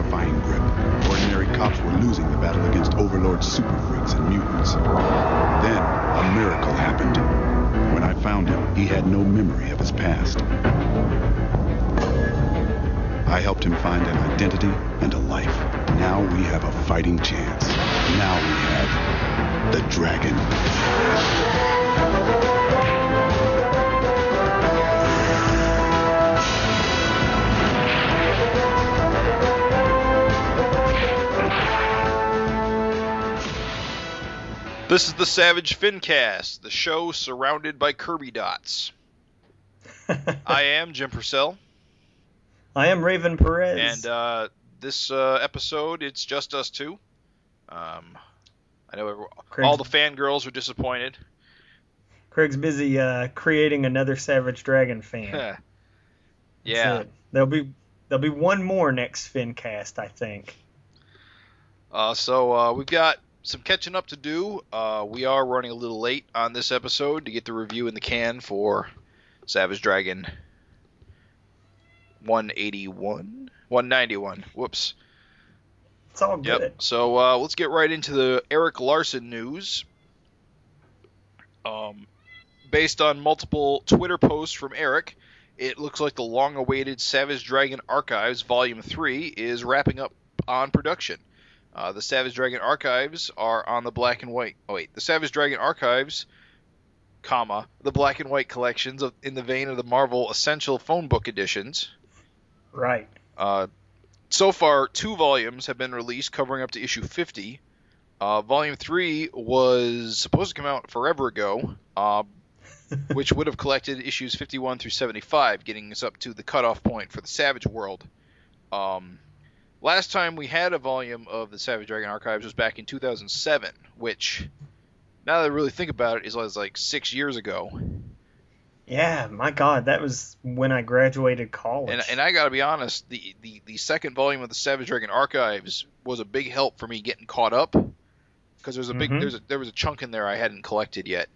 terrifying grip. Ordinary cops were losing the battle against Overlord's super freaks and mutants. Then, a miracle happened. When I found him, he had no memory of his past. I helped him find an identity and a life. Now we have a fighting chance. Now we have the dragon. This is the Savage FINcast, the show surrounded by Kirby dots. I am Jim Purcell. I am Raven Perez. And this episode, it's just us two. I know all the fangirls are disappointed. Craig's busy creating another Savage Dragon fan. Yeah. There'll be one more next FINcast, I think. So we've got some catching up to do. We are running a little late on this episode to get the review in the can for Savage Dragon 191. Whoops. It's all good. Yep. So let's get right into the Erik Larsen news. Based on multiple Twitter posts from Erik, it looks like the long-awaited Savage Dragon Archives Volume 3 is wrapping up on production. The Savage Dragon Archives are on the black and white. The Savage Dragon Archives, the black and white collections in the vein of the Marvel Essential phone book editions. Right. So far, 2 volumes have been released, covering up to issue 50. Volume 3 was supposed to come out forever ago, which would have collected issues 51 through 75, getting us up to the cutoff point for the Savage World. Last time we had a volume of the Savage Dragon Archives was back in 2007, which, now that I really think about it, is like 6 years ago. Yeah, my God, that was when I graduated college. And I gotta be honest, the second volume of the Savage Dragon Archives was a big help for me getting caught up, because there was a chunk in there I hadn't collected yet,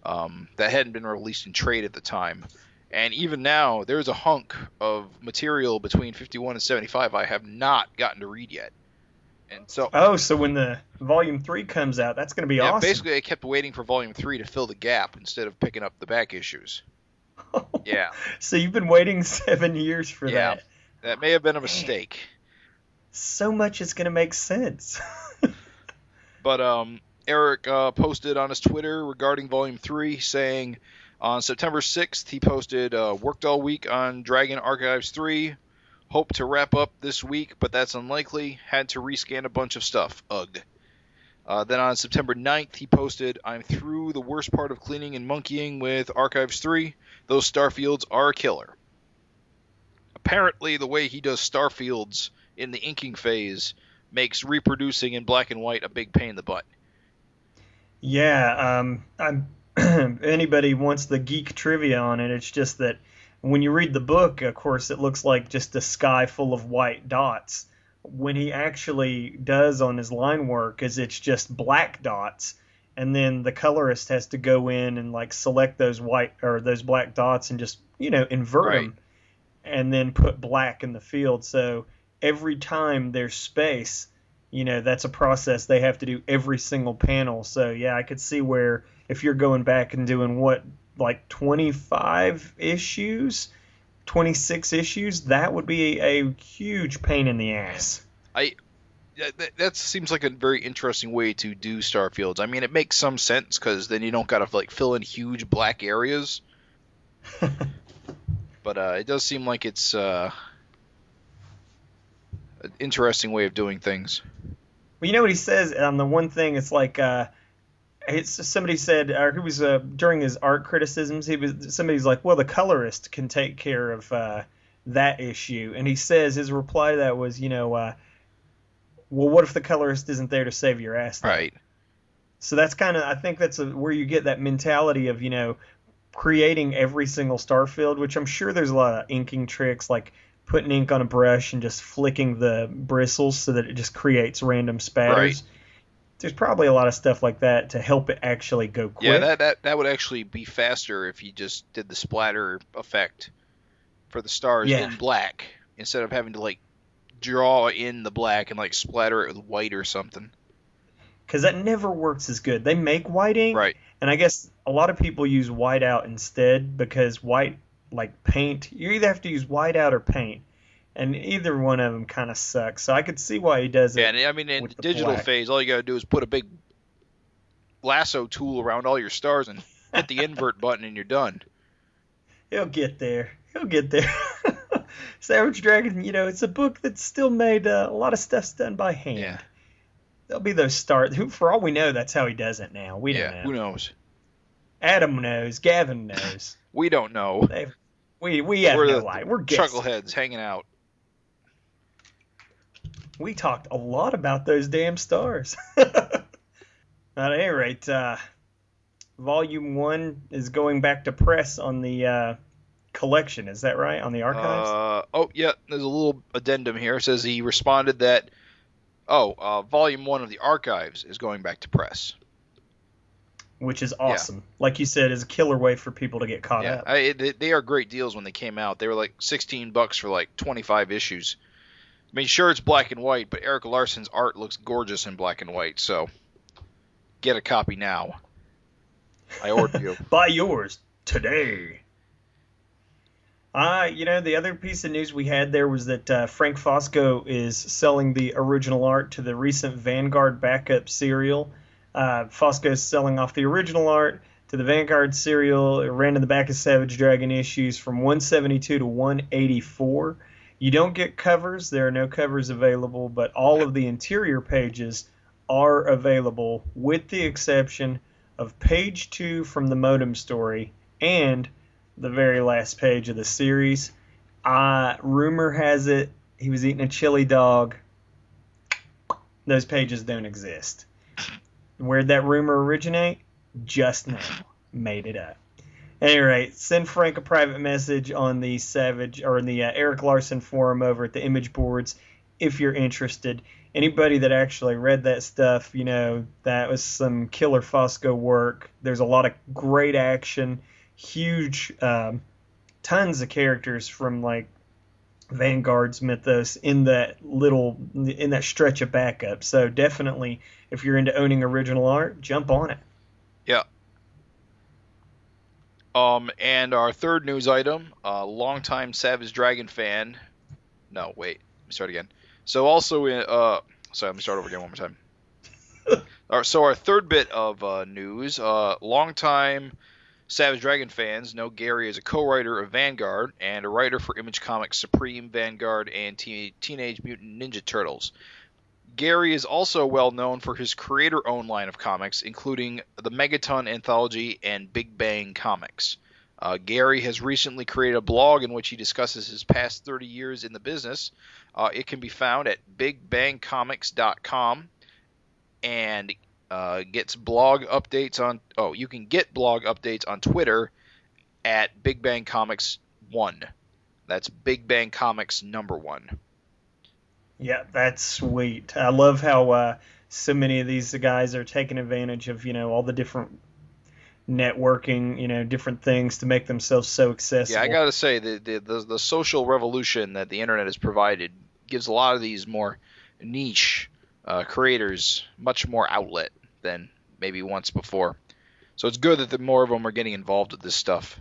that hadn't been released in trade at the time. And even now, there's a hunk of material between 51 and 75 I have not gotten to read yet. And so so when the Volume 3 comes out, that's going to be awesome. Basically, I kept waiting for Volume 3 to fill the gap instead of picking up the back issues. Yeah. So you've been waiting 7 years for that. Yeah, that may have been a mistake. So much is going to make sense. But Erik posted on his Twitter regarding Volume 3, saying, on September 6th, he posted, worked all week on Dragon Archives 3. Hope to wrap up this week, but that's unlikely. Had to rescan a bunch of stuff. Ugh. Then on September 9th, he posted, I'm through the worst part of cleaning and monkeying with Archives 3. Those starfields are a killer. Apparently, the way he does starfields in the inking phase makes reproducing in black and white a big pain in the butt. Yeah, anybody wants the geek trivia on it, it's just that when you read the book, of course, it looks like just a sky full of white dots. When he actually does on his line work, it's just black dots, and then the colorist has to go in and select those white or those black dots and just invert them, and then put black in the field. So every time there's space, that's a process they have to do every single panel. So yeah, I could see where if you're going back and doing 25 issues, 26 issues, that would be a huge pain in the ass. That seems like a very interesting way to do starfields. I mean, it makes some sense because then you don't got to fill in huge black areas. But it does seem like it's an interesting way of doing things. Well, you know what he says on the one thing? It's somebody said, or he was during his art criticisms, somebody's like, well, the colorist can take care of that issue, and he says his reply to that was, well, what if the colorist isn't there to save your ass? Then? Right. So that's I think that's where you get that mentality of creating every single starfield, which I'm sure there's a lot of inking tricks like putting ink on a brush and just flicking the bristles so that it just creates random spatters. Right. There's probably a lot of stuff like that to help it actually go quick. Yeah, that would actually be faster if you just did the splatter effect for the stars in black instead of having to draw in the black and like splatter it with white or something. Because that never works as good. They make white ink, Right. and I guess a lot of people use whiteout instead because white, like paint, you either have to use whiteout or paint, and either one of them kind of sucks. So I could see why he does it. Yeah, and I mean, in with the the digital black. phase, all you gotta do is put a big lasso tool around all your stars and hit the invert button, and you're done. He'll get there. He'll get there. Savage Dragon, it's a book that's still made, a lot of stuff's done by hand. Yeah. There'll be those stars. For all we know, that's how he does it now. We don't know. Who knows? Adam knows. Gavin knows. We don't know. We have We're no the light. We're guessing. chuckleheads hanging out. We talked a lot about those damn stars. At any rate, Volume 1 is going back to press on the collection. Is that right? On the archives? Yeah. There's a little addendum here. It says he responded that, Volume 1 of the archives is going back to press. Which is awesome. Like you said, is a killer way for people to get caught up. They are great deals when they came out. They were like $16 for like 25 issues. I mean, sure, it's black and white, but Erik Larsen's art looks gorgeous in black and white, so get a copy now. I order you. Buy yours today. The other piece of news we had there was that Frank Fosco is selling the original art to the recent Vanguard backup serial. Fosco's selling off the original art to the Vanguard serial. It ran in the back of Savage Dragon issues from 172 to 184. You don't get covers. There are no covers available, but all of the interior pages are available with the exception of page 2 from the Modem story and the very last page of the series. Rumor has it he was eating a chili dog. Those pages don't exist. Where'd that rumor originate? Just now. Made it up. At any rate, send Frank a private message on the Erik Larsen forum over at the Image Boards if you're interested. Anybody that actually read that stuff, that was some killer Fosco work. There's a lot of great action, huge, tons of characters from like Vanguard's mythos in that stretch of backup. So definitely, if you're into owning original art, jump on it. Yeah. And our third news item, longtime Savage Dragon fan. No, wait. Let me start again. So also let me start over again one more time. So our third bit of news, longtime Savage Dragon fans know Gary is a co-writer of Vanguard and a writer for Image Comics Supreme, Vanguard, and Teenage Mutant Ninja Turtles. Gary is also well known for his creator-owned line of comics, including the Megaton Anthology and Big Bang Comics. Gary has recently created a blog in which he discusses his past 30 years in the business. It can be found at bigbangcomics.com and gets blog updates on. Oh, you can get blog updates on Twitter at Big Bang Comics 1. That's Big Bang Comics number 1. Yeah, that's sweet. I love how so many of these guys are taking advantage of all the different networking, different things to make themselves so accessible. Yeah, I gotta say the social revolution that the internet has provided gives a lot of these more niche creators much more outlet than maybe once before. So it's good that more of them are getting involved with this stuff.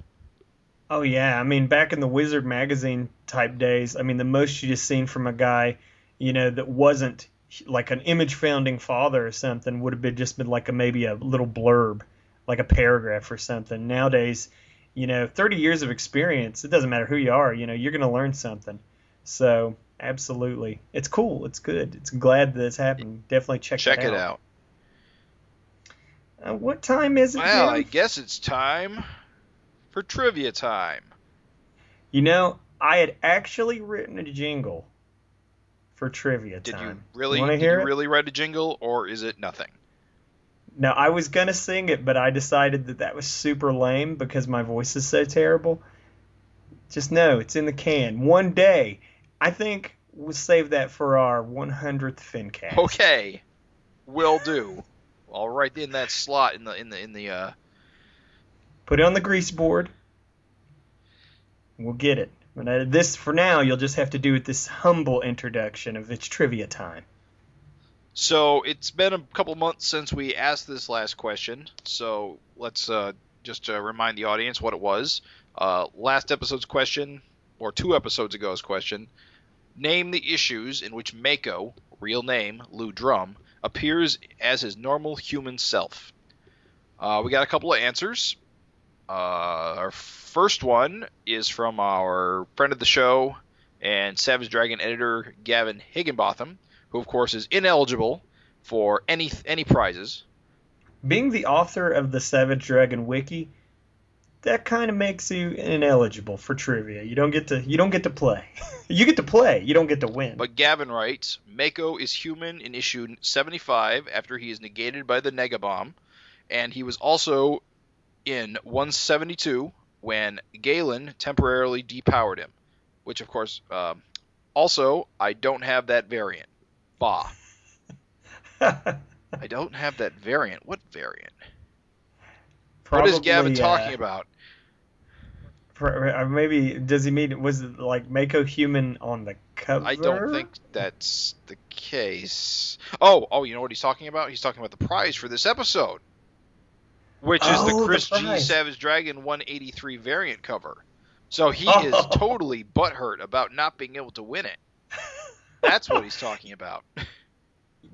Oh yeah, I mean back in the Wizard magazine type days, the most you just seen from a guy, that wasn't like an Image founding father or something would have been like maybe a little blurb, like a paragraph or something. Nowadays, 30 years of experience, it doesn't matter who you are, you're going to learn something. So absolutely, it's cool, it's good, it's glad that it's happening. Definitely check it out. What time is it? Well, Jim? I guess it's time for trivia time. I had actually written a jingle for trivia Did time. you really write a jingle, or is it nothing? No, I was going to sing it, but I decided that was super lame because my voice is so terrible. Just know, it's in the can. One day, I think we'll save that for our 100th FINcast. Okay, will do. I'll write in that slot in the Put it on the grease board. We'll get it. But this, for now, you'll just have to do with this humble introduction of its trivia time. So it's been a couple months since we asked this last question, so let's just remind the audience what it was. Last episode's question, or 2 episodes ago's question, name the issues in which Mako, real name Lou Drum, appears as his normal human self. We got a couple of answers. Our first one is from our friend of the show and Savage Dragon editor Gavin Higginbotham, who of course is ineligible for any prizes. Being the author of the Savage Dragon wiki, that kind of makes you ineligible for trivia. You don't get to play. You get to play, you don't get to win. But Gavin writes, Mako is human in issue 75 after he is negated by the Negabomb, and he was also in 172 when Galen temporarily depowered him, which of course, also, I don't have that variant. Bah. I don't have that variant. What variant? Probably, what is Gavin talking about? Maybe, does he mean, was it like Mako human on the cover? I don't think that's the case. Oh, you know what he's talking about? He's talking about the prize for this episode, which is the Chris G. Savage Dragon 183 variant cover. So he is totally butthurt about not being able to win it. That's what he's talking about.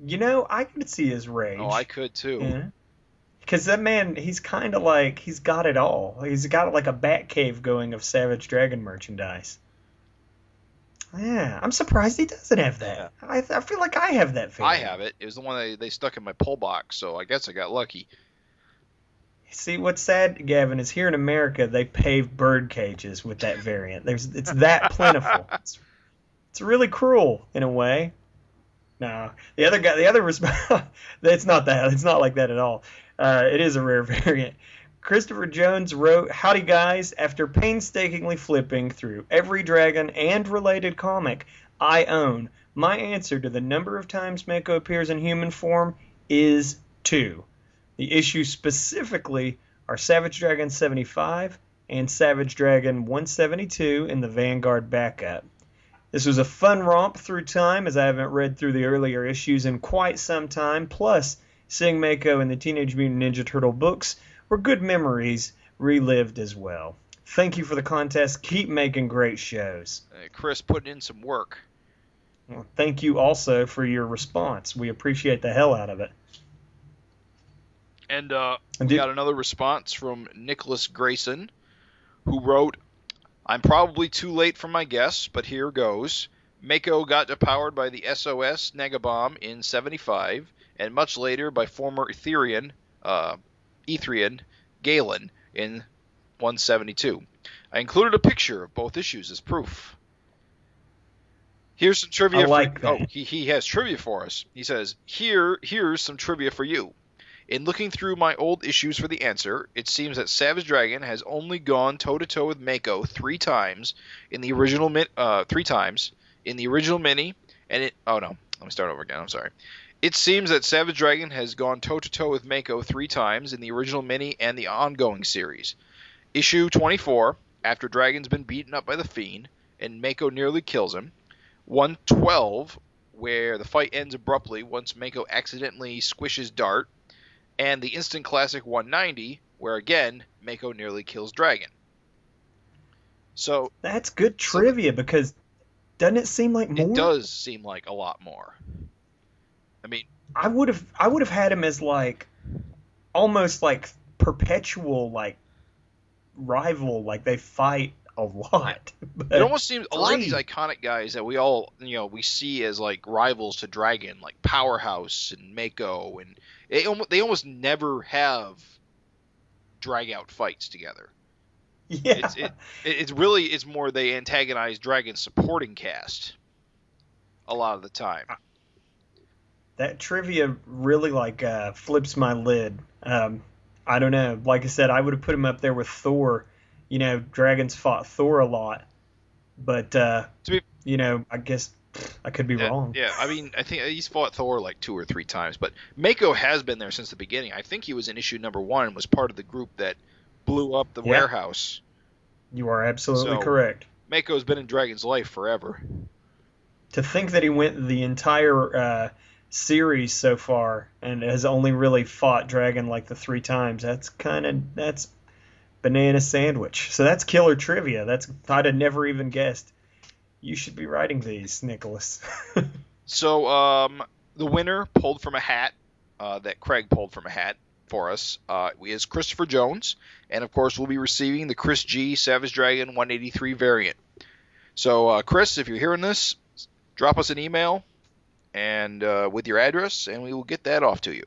You know, I could see his rage. Oh, I could too. Yeah. Because that man, he's kind of like, he's got it all. He's got like a Batcave going of Savage Dragon merchandise. Yeah, I'm surprised he doesn't have that. I feel like I have that figure. I have it. It was the one they stuck in my pull box, so I guess I got lucky. See, what's sad, Gavin, is here in America, they pave bird cages with that variant. It's that plentiful. It's really cruel, in a way. No, the other response, it's not that. It's not like that at all. It is a rare variant. Christopher Jones wrote, Howdy guys, after painstakingly flipping through every Dragon and related comic I own, my answer to the number of times Mako appears in human form is 2. The issues specifically are Savage Dragon 75 and Savage Dragon 172 in the Vanguard backup. This was a fun romp through time, as I haven't read through the earlier issues in quite some time, plus seeing Mako in the Teenage Mutant Ninja Turtle books were good memories relived as well. Thank you for the contest. Keep making great shows. Chris putting in some work. Well, thank you also for your response. We appreciate the hell out of it. And we got another response from Nicholas Grayson, who wrote, I'm probably too late for my guess, but here goes. Mako got depowered by the SOS Negabomb in 75, and much later by former Etherian Galen in 172. I included a picture of both issues as proof. Here's some trivia. He has trivia for us. He says, here's some trivia for you. In looking through my old issues for the answer, it seems that Savage Dragon has only gone toe-to-toe with Mako 3 times in the original mini, and it... Oh, no. Let me start over again. I'm sorry. It seems that Savage Dragon has gone toe-to-toe with Mako 3 times in the original mini and the ongoing series. Issue 24, after Dragon's been beaten up by the Fiend, and Mako nearly kills him. 112, where the fight ends abruptly once Mako accidentally squishes Dart. And the instant classic 190, where again, Mako nearly kills Dragon. So that's good trivia, because doesn't it seem like more? It does seem like a lot more. I mean, I would have had him as like almost like perpetual like rival, like they fight a lot. It almost seems a lot of these iconic guys that we all, we see as like rivals to Dragon, like Powerhouse and Mako, and they almost never have drag out fights together. Yeah, it's more they antagonize Dragon's supporting cast a lot of the time. That trivia really like flips my lid. I don't know. Like I said, I would have put him up there with Thor. Dragons fought Thor a lot, but I guess I could be wrong. Yeah, I mean, I think he's fought Thor like 2 or 3 times, but Mako has been there since the beginning. I think he was in issue number 1 and was part of the group that blew up the warehouse. You are absolutely correct. Mako's been in Dragon's life forever. To think that he went the entire series so far and has only really fought Dragon like the 3 times, that's banana sandwich. So that's killer trivia. I'd have never even guessed. You should be writing these, Nicholas. So the winner pulled from a hat that Craig pulled from a hat for us is Christopher Jones, and of course we'll be receiving the Chris G Savage Dragon 183 variant. So Chris, if you're hearing this, drop us an email and with your address, and we will get that off to you.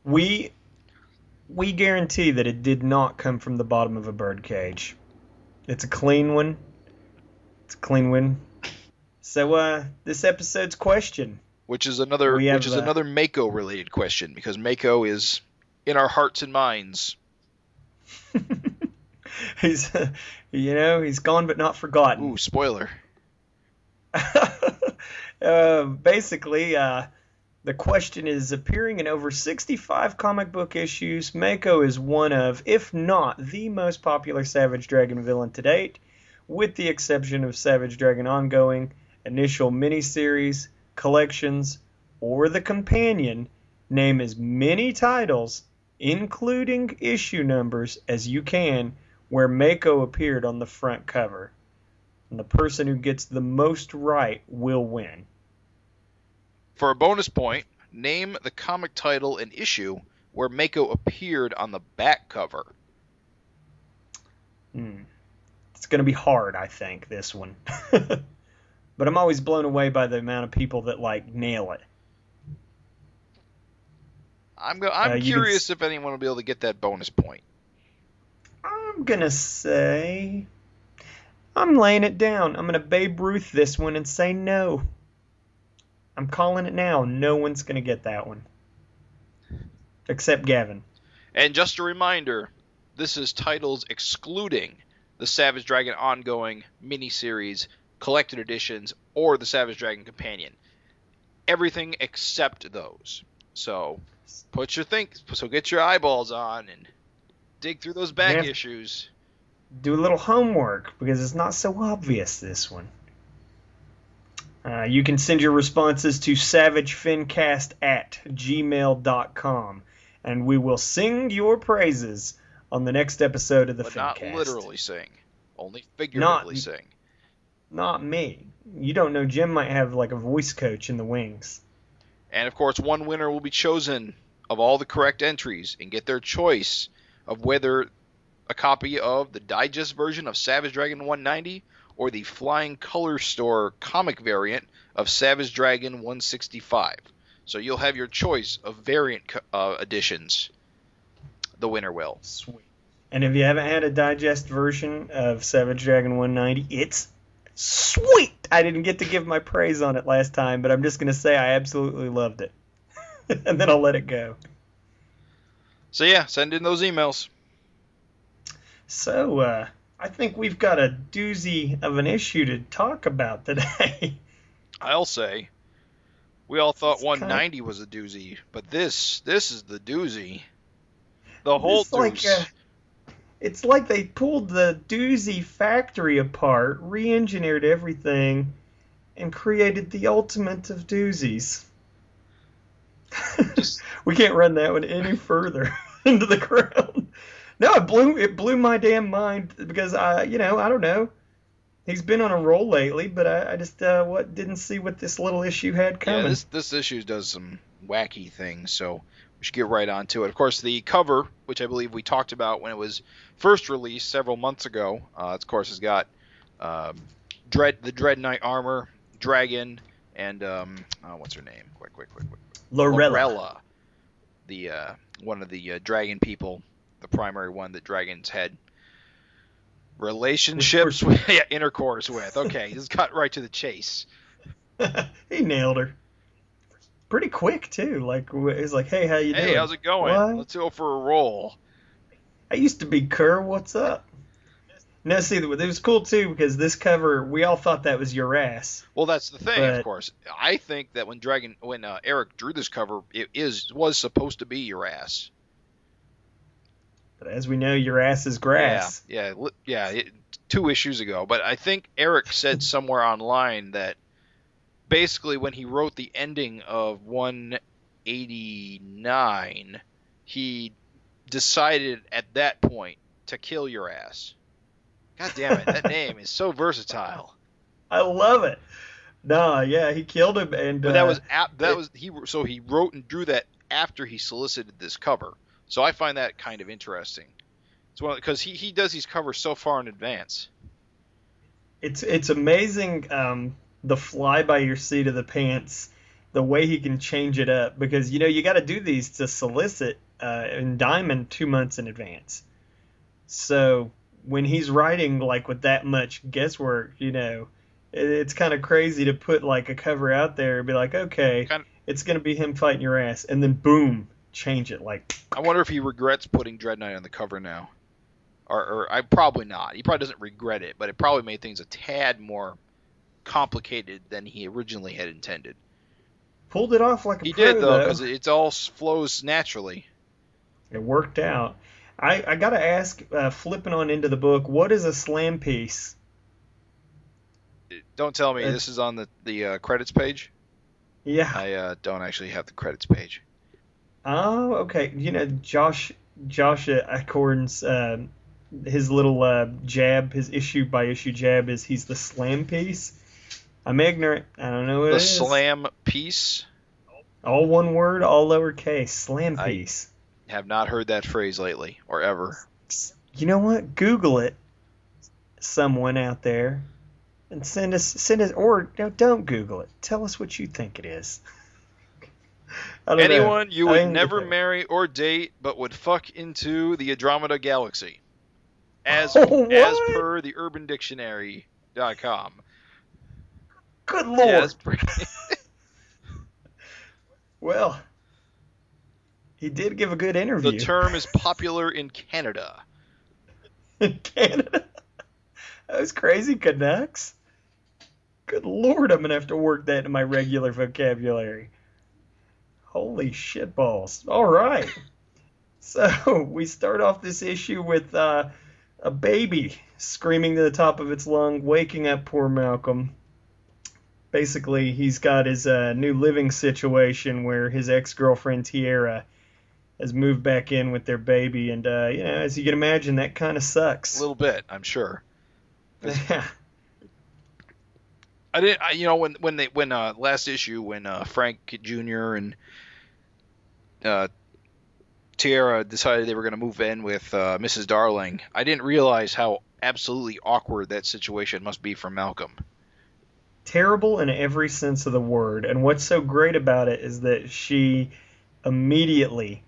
We guarantee that it did not come from the bottom of a bird cage. It's a clean one. It's a clean one. So this episode's question, which is another Mako related question, because Mako is in our hearts and minds. He's gone but not forgotten. Ooh, spoiler. Basically, the question is, appearing in over 65 comic book issues, Mako is one of, if not the most popular Savage Dragon villain to date, with the exception of Savage Dragon Ongoing, Initial Miniseries, Collections, or the Companion. Name as many titles, including issue numbers, as you can, where Mako appeared on the front cover. And the person who gets the most right will win. For a bonus point, name the comic title and issue where Mako appeared on the back cover. It's going to be hard, I think, this one. But I'm always blown away by the amount of people that nail it. I'm curious if anyone will be able to get that bonus point. I'm going to say, I'm laying it down. I'm going to Babe Ruth this one and say no. I'm calling it now. No one's going to get that one. Except Gavin. And just a reminder, this is titles excluding the Savage Dragon Ongoing miniseries, collected editions, or the Savage Dragon Companion. Everything except those. So get your eyeballs on and dig through those back issues. Do a little homework, because it's not so obvious, this one. You can send your responses to SAVAGEFINcast@gmail.com, and we will sing your praises on the next episode of the Fincast. Not literally sing, only figuratively sing. Not me. You don't know, Jim might have a voice coach in the wings. And of course, one winner will be chosen of all the correct entries and get their choice of whether a copy of the digest version of Savage Dragon 190 or the Flying Color Store comic variant of Savage Dragon 165. So you'll have your choice of variant editions. The winner will. Sweet. And if you haven't had a digest version of Savage Dragon 190, it's sweet! I didn't get to give my praise on it last time, but I'm just going to say I absolutely loved it. And then I'll let it go. So yeah, send in those emails. So, I think we've got a doozy of an issue to talk about today. I'll say. We all thought 190 was a doozy, but this is the doozy. The whole doozy. It's like they pulled the doozy factory apart, re-engineered everything, and created the ultimate of doozies. We can't run that one any further into the ground. No, it blew my damn mind, because I don't know. He's been on a roll lately, but I just didn't see what this little issue had coming. Yeah, this issue does some wacky things, so we should get right on to it. Of course, the cover, which I believe we talked about when it was first released several months ago, of course, has got the Dread Knight armor, Dragon, and what's her name? Quick. Lorella. The one of the dragon people, the primary one that dragons had relationships with, intercourse with. Okay, just cut right to the chase. He nailed her. Pretty quick, too. He's like, hey, how you doing? Hey, how's it going? What? Let's go for a roll. I used to be Kerr. What's up? No, see, it was cool, too, because this cover, we all thought that was your ass. Well, that's the thing, of course. I think that when Erik drew this cover, it was supposed to be your ass. But as we know, your ass is grass. Yeah. 2 issues ago, but I think Erik said somewhere online that basically when he wrote the ending of 189, he decided at that point to kill your ass. God damn it, that name is so versatile. I love it. No, yeah, he killed him, and but he wrote and drew that after he solicited this cover. So I find that kind of interesting. It's one because he does these covers so far in advance. It's amazing the fly by your seat of the pants, the way he can change it up, because you got to do these to solicit in Diamond 2 months in advance. So when he's writing like with that much guesswork, it's kind of crazy to put like a cover out there and be like, okay, it's gonna be him fighting your ass, and then boom, change it. Like, I wonder if he regrets putting Dread Knight on the cover now. Or I probably not. He probably doesn't regret it, but it probably made things a tad more complicated than he originally had intended. Pulled it off like a pro. He did, though, because it all flows naturally. It worked out. I got to ask, flipping on into the book, what is a slam piece? Don't tell me this is on the credits page? Yeah. I don't actually have the credits page. Oh, okay. Josh Accord's his little jab, his issue by issue jab is he's the slam piece. I'm ignorant. I don't know what it is. The slam piece? All one word, all lowercase. Slam piece. I have not heard that phrase lately, or ever. You know what? Google it, someone out there, and send us, or no, don't Google it. Tell us what you think it is. Anyone you would never marry or date, but would fuck into the Andromeda Galaxy. As per the UrbanDictionary.com. Good Lord. Yeah, well, he did give a good interview. The term is popular in Canada. In Canada? Those crazy Canucks? Good Lord, I'm going to have to work that into my regular vocabulary. Holy shitballs. All right. So we start off this issue with a baby screaming to the top of its lung, waking up poor Malcolm. Basically, he's got his new living situation where his ex-girlfriend Tiara has moved back in with their baby. And, as you can imagine, that kind of sucks. A little bit, I'm sure. Yeah. I didn't. When last issue when Frank Jr. and Tiara decided they were going to move in with Mrs. Darling, I didn't realize how absolutely awkward that situation must be for Malcolm. Terrible in every sense of the word. And what's so great about it is that she immediately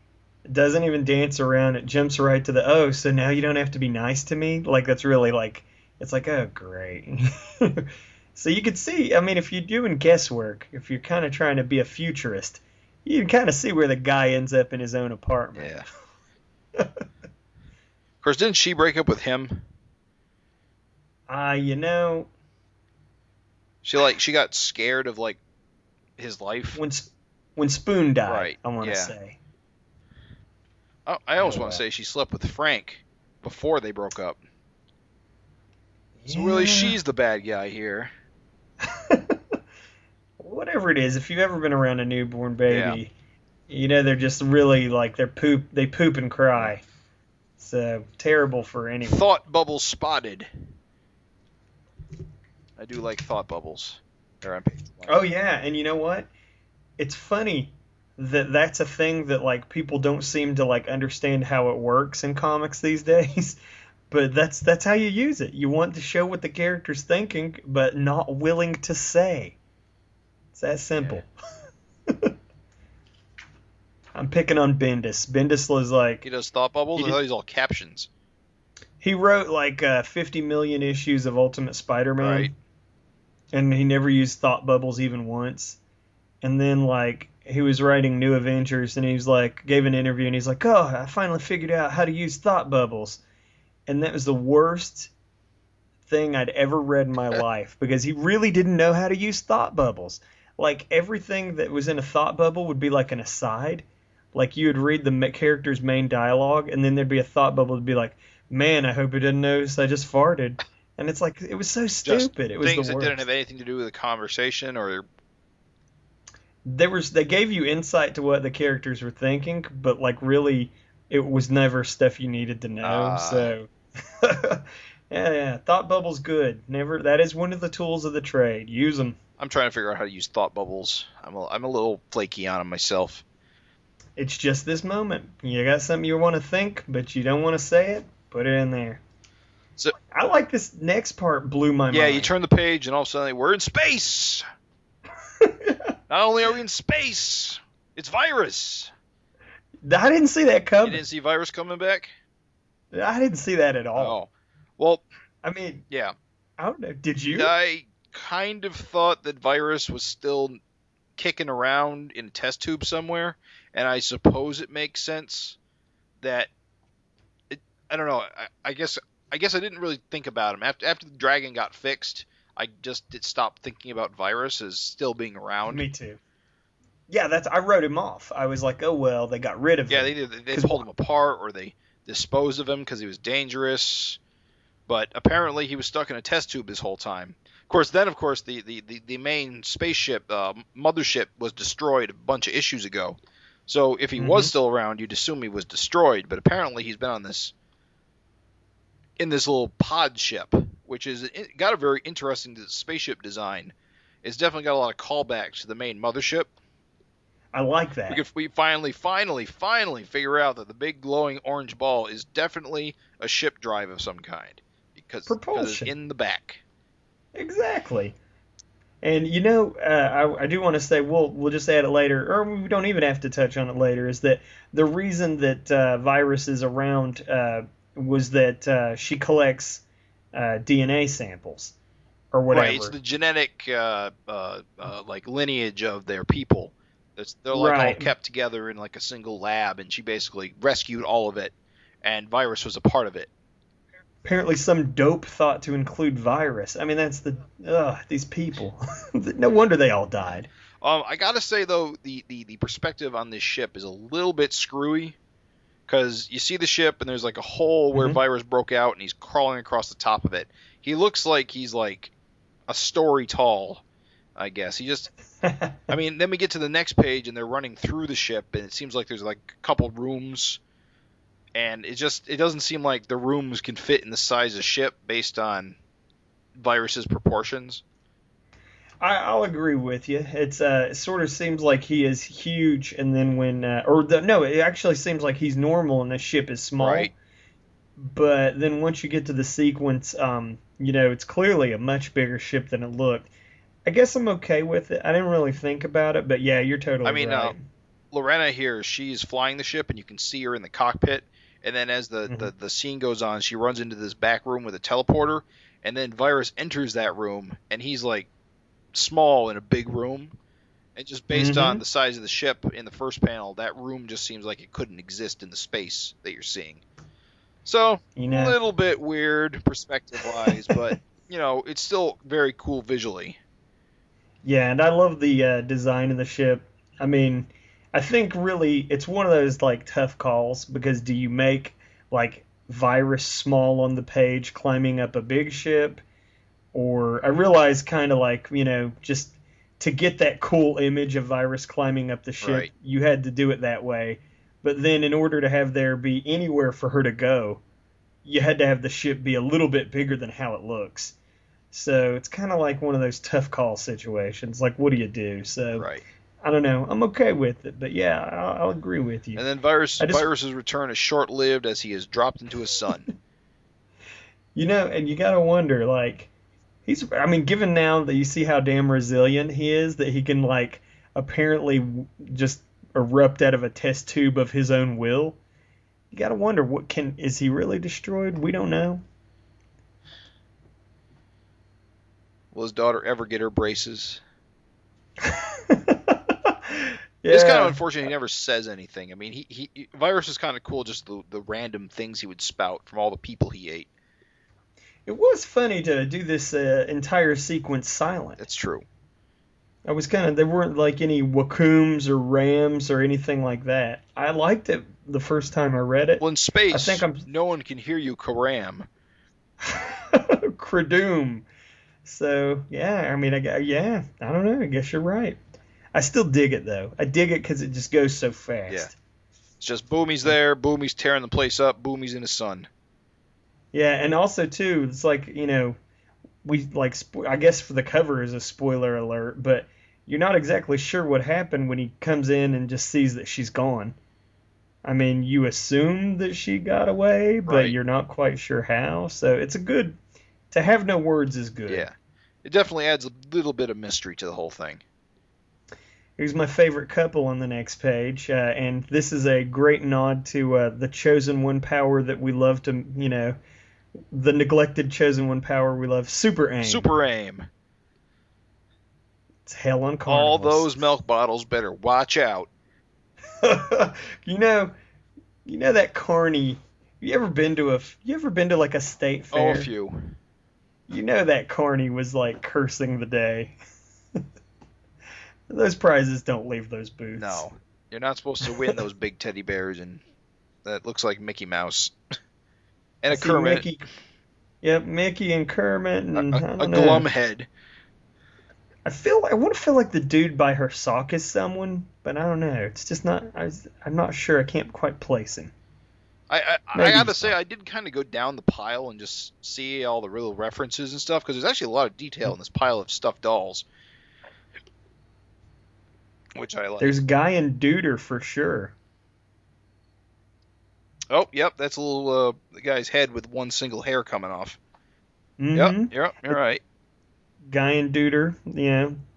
doesn't even dance around. It jumps right to the, so now you don't have to be nice to me? Like, that's really like, it's like, oh, great. So you could see, I mean, if you're doing guesswork, if you're kind of trying to be a futurist, you can kind of see where the guy ends up in his own apartment. Yeah. Of course, didn't she break up with him? She got scared of like his life when Spoon died. Right. I want to say. I always want to say she slept with Frank before they broke up. Yeah. So really, she's the bad guy here. Whatever it is, if you've ever been around a newborn baby, they're just really like they poop and cry. So terrible for anyone. Thought bubbles spotted. I do like thought bubbles. They're on page 1. Oh yeah, and you know what? It's funny that that's a thing that like people don't seem to like understand how it works in comics these days. But that's how you use it. You want to show what the character's thinking, but not willing to say. It's that simple. Yeah. I'm picking on Bendis. Bendis was like... He does thought bubbles? I thought he's all captions. He wrote like 50 million issues of Ultimate Spider-Man. Right. And he never used thought bubbles even once. And then like he was writing New Avengers and he was like, gave an interview and he's like, I finally figured out how to use thought bubbles. And that was the worst thing I'd ever read in my life because he really didn't know how to use thought bubbles. Like everything that was in a thought bubble would be like an aside. Like you would read the character's main dialogue and then there'd be a thought bubble to be like, man, I hope he didn't notice I just farted. And it's like, it was so stupid. It was things the that worst. didn't have anything to do with the conversation, or They gave you insight to what the characters were thinking, but like really, it was never stuff you needed to know. So, yeah, thought bubbles good. Never. That is one of the tools of the trade. Use them. I'm trying to figure out how to use thought bubbles. I'm a little flaky on them myself. It's just this moment. You got something you want to think, but you don't want to say it. Put it in there. So I like this next part. Blew my mind. yeah, you turn the page and all of a sudden we're in space. Not only are we in space, it's Virus. I didn't see that You coming. didn't see Virus coming back? I didn't see that at all. Oh. Well, I mean, yeah. I don't know. Did you? I kind of thought that Virus was still kicking around in a test tube somewhere, and I suppose it makes sense that I don't know. I guess I didn't really think about him after the dragon got fixed. I just stopped thinking about Virus as still being around. Me too. Yeah, I wrote him off. I was like, oh well, they got rid of him. Yeah, they pulled him apart or they disposed of him because he was dangerous. But apparently he was stuck in a test tube this whole time. Of course, the main spaceship, mothership, was destroyed a bunch of issues ago. So if he was still around, you'd assume he was destroyed. But apparently he's been on in this little pod ship, which is got a very interesting spaceship design. It's definitely got a lot of callbacks to the main mothership. I like that. We finally figure out that the big glowing orange ball is definitely a ship drive of some kind because it's in the back. Exactly. And you know, I do want to say we'll just add it later, or we don't even have to touch on it later. Is that the reason that Virus is around was that she collects DNA samples or whatever. Right, it's the genetic like lineage of their people. They're like all kept together in like a single lab, and she basically rescued all of it, and Virus was a part of it. Apparently some dope thought to include Virus. I mean, that's these people. No wonder they all died. I gotta say though, the perspective on this ship is a little bit screwy, because you see the ship and there's like a hole where Virus broke out and he's crawling across the top of it. He looks like he's like a story tall, I guess. He just, I mean, then we get to the next page and they're running through the ship and it seems like there's like a couple rooms. And it doesn't seem like the rooms can fit in the size of ship based on Virus's proportions. I'll agree with you. It sort of seems like he is huge, and then it actually seems like he's normal and the ship is small. Right. But then once you get to the sequence, it's clearly a much bigger ship than it looked. I guess I'm okay with it. I didn't really think about it, but yeah, you're totally right. Lorena here, she's flying the ship, and you can see her in the cockpit. And then as the scene goes on, she runs into this back room with a teleporter, and then Virus enters that room, and he's like small in a big room. And just based on the size of the ship in the first panel, that room just seems like it couldn't exist in the space that you're seeing. So, a little bit weird perspective-wise, but, it's still very cool visually. Yeah, and I love the design of the ship. I mean, I think really it's one of those like tough calls, because do you make like Virus small on the page climbing up a big ship, or I realize kind of like, just to get that cool image of Virus climbing up the ship, you had to do it that way. But then in order to have there be anywhere for her to go, you had to have the ship be a little bit bigger than how it looks. So it's kind of like one of those tough call situations. Like, what do you do? So I don't know. I'm okay with it, but yeah, I'll agree with you. And then Virus's return is short-lived as he is dropped into a sun. And you gotta wonder, like, given now that you see how damn resilient he is, that he can like apparently just erupt out of a test tube of his own will. You gotta wonder, is he really destroyed? We don't know. Will his daughter ever get her braces? Yeah. It's kind of unfortunate he never says anything. I mean, Virus is kind of cool, just the random things he would spout from all the people he ate. It was funny to do this entire sequence silent. That's true. There weren't like any Wakums or Rams or anything like that. I liked it the first time I read it. Well, in space, no one can hear you, Karam. Cradoom. So, yeah, I mean, I don't know. I guess you're right. I still dig it, though. I dig it because it just goes so fast. Yeah. It's just Boomy's there, Boomy's tearing the place up, Boomy's in his sun. Yeah, and also, too, it's like, we, like, I guess for the cover is a spoiler alert, but you're not exactly sure what happened when he comes in and just sees that she's gone. I mean, you assume that she got away, but Right. you're not quite sure how. So it's to have no words is good. Yeah. It definitely adds a little bit of mystery to the whole thing. Here's my favorite couple on the next page, and this is a great nod to the Chosen One power that we love to, the neglected Chosen One power we love, Super Aim. Super Aim. It's hell on carnivals. All those milk bottles better watch out. you know that carny. You ever been to like a state fair? Oh, a few. You know that carny was like cursing the day. Those prizes don't leave those booths. No. You're not supposed to win those big teddy bears, and that looks like Mickey Mouse. And a Kermit. Mickey, yep, Mickey and Kermit and a glum head. I want to feel like the dude by her sock is someone, but I don't know. It's just not. I'm not sure. I can't quite place him. I gotta say, I did kind of go down the pile and just see all the real references and stuff, because there's actually a lot of detail in this pile of stuffed dolls, which I like. There's Guy and Duder for sure. Oh, yep, that's a little the guy's head with one single hair coming off. Mm-hmm. Yep, you're right. Guy and Duder,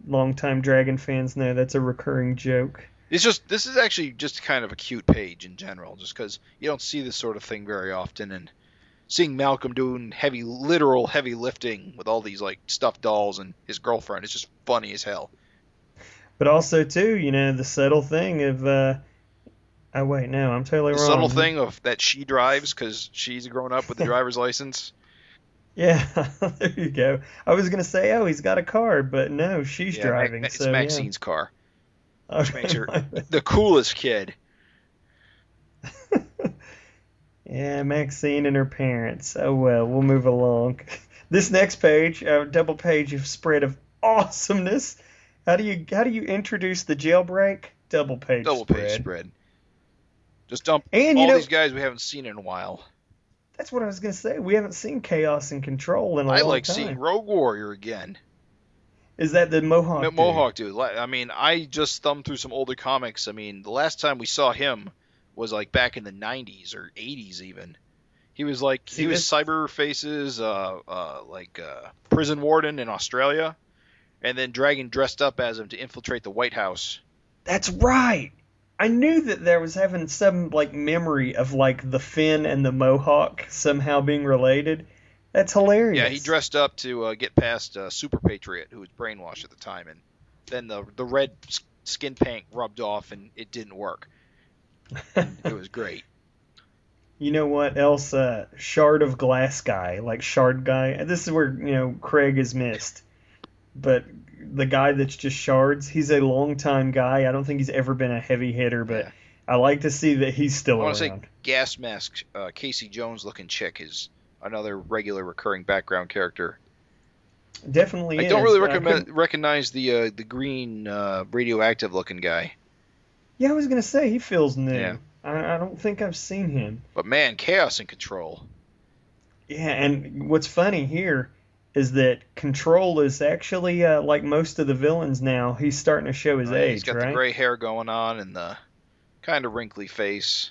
longtime Dragon fans know that's a recurring joke. This is actually just kind of a cute page in general, just because you don't see this sort of thing very often, and seeing Malcolm doing literal heavy lifting with all these like stuffed dolls and his girlfriend is just funny as hell. But also too, the subtle thing of oh wait, no, I'm totally wrong. The subtle thing of that she drives because she's grown up with the driver's license. Yeah, there you go. I was gonna say, oh, he's got a car, but no, she's driving. It's so, Maxine's car. Which Okay, makes her the coolest kid. Yeah, Maxine and her parents. Oh well, we'll move along. This next page, a double page of spread of awesomeness. How do you introduce the jailbreak? Double page spread. Just dump and, all these guys we haven't seen in a while. That's what I was gonna say. We haven't seen Chaos and Control in a long time. I like seeing Rogue Warrior again. Is that the Mohawk dude? Mohawk dude. I mean, I just thumbed through some older comics. I mean, the last time we saw him was like back in the 90s or 80s even. He was like Cyber Face's prison warden in Australia, and then Dragon dressed up as him to infiltrate the White House. That's right. I knew that there was having some like memory of like the Finn and the Mohawk somehow being related. That's hilarious. Yeah, he dressed up to get past Super Patriot, who was brainwashed at the time, and then the red skin paint rubbed off, and it didn't work. It was great. You know what else? Shard of Glass guy, like Shard guy. This is where Craig is missed. But the guy that's just shards, he's a long-time guy. I don't think he's ever been a heavy hitter, but yeah. I like to see that he's still around. I want to say gas mask, Casey Jones-looking chick is another regular recurring background character. Definitely. I don't really recognize the green radioactive looking guy. Yeah, I was gonna say he feels new. Yeah. I don't think I've seen him. But man, Chaos and Control. Yeah, and what's funny here is that Control is actually like most of the villains now. He's starting to show his age, he's got right? the gray hair going on and the kind of wrinkly face.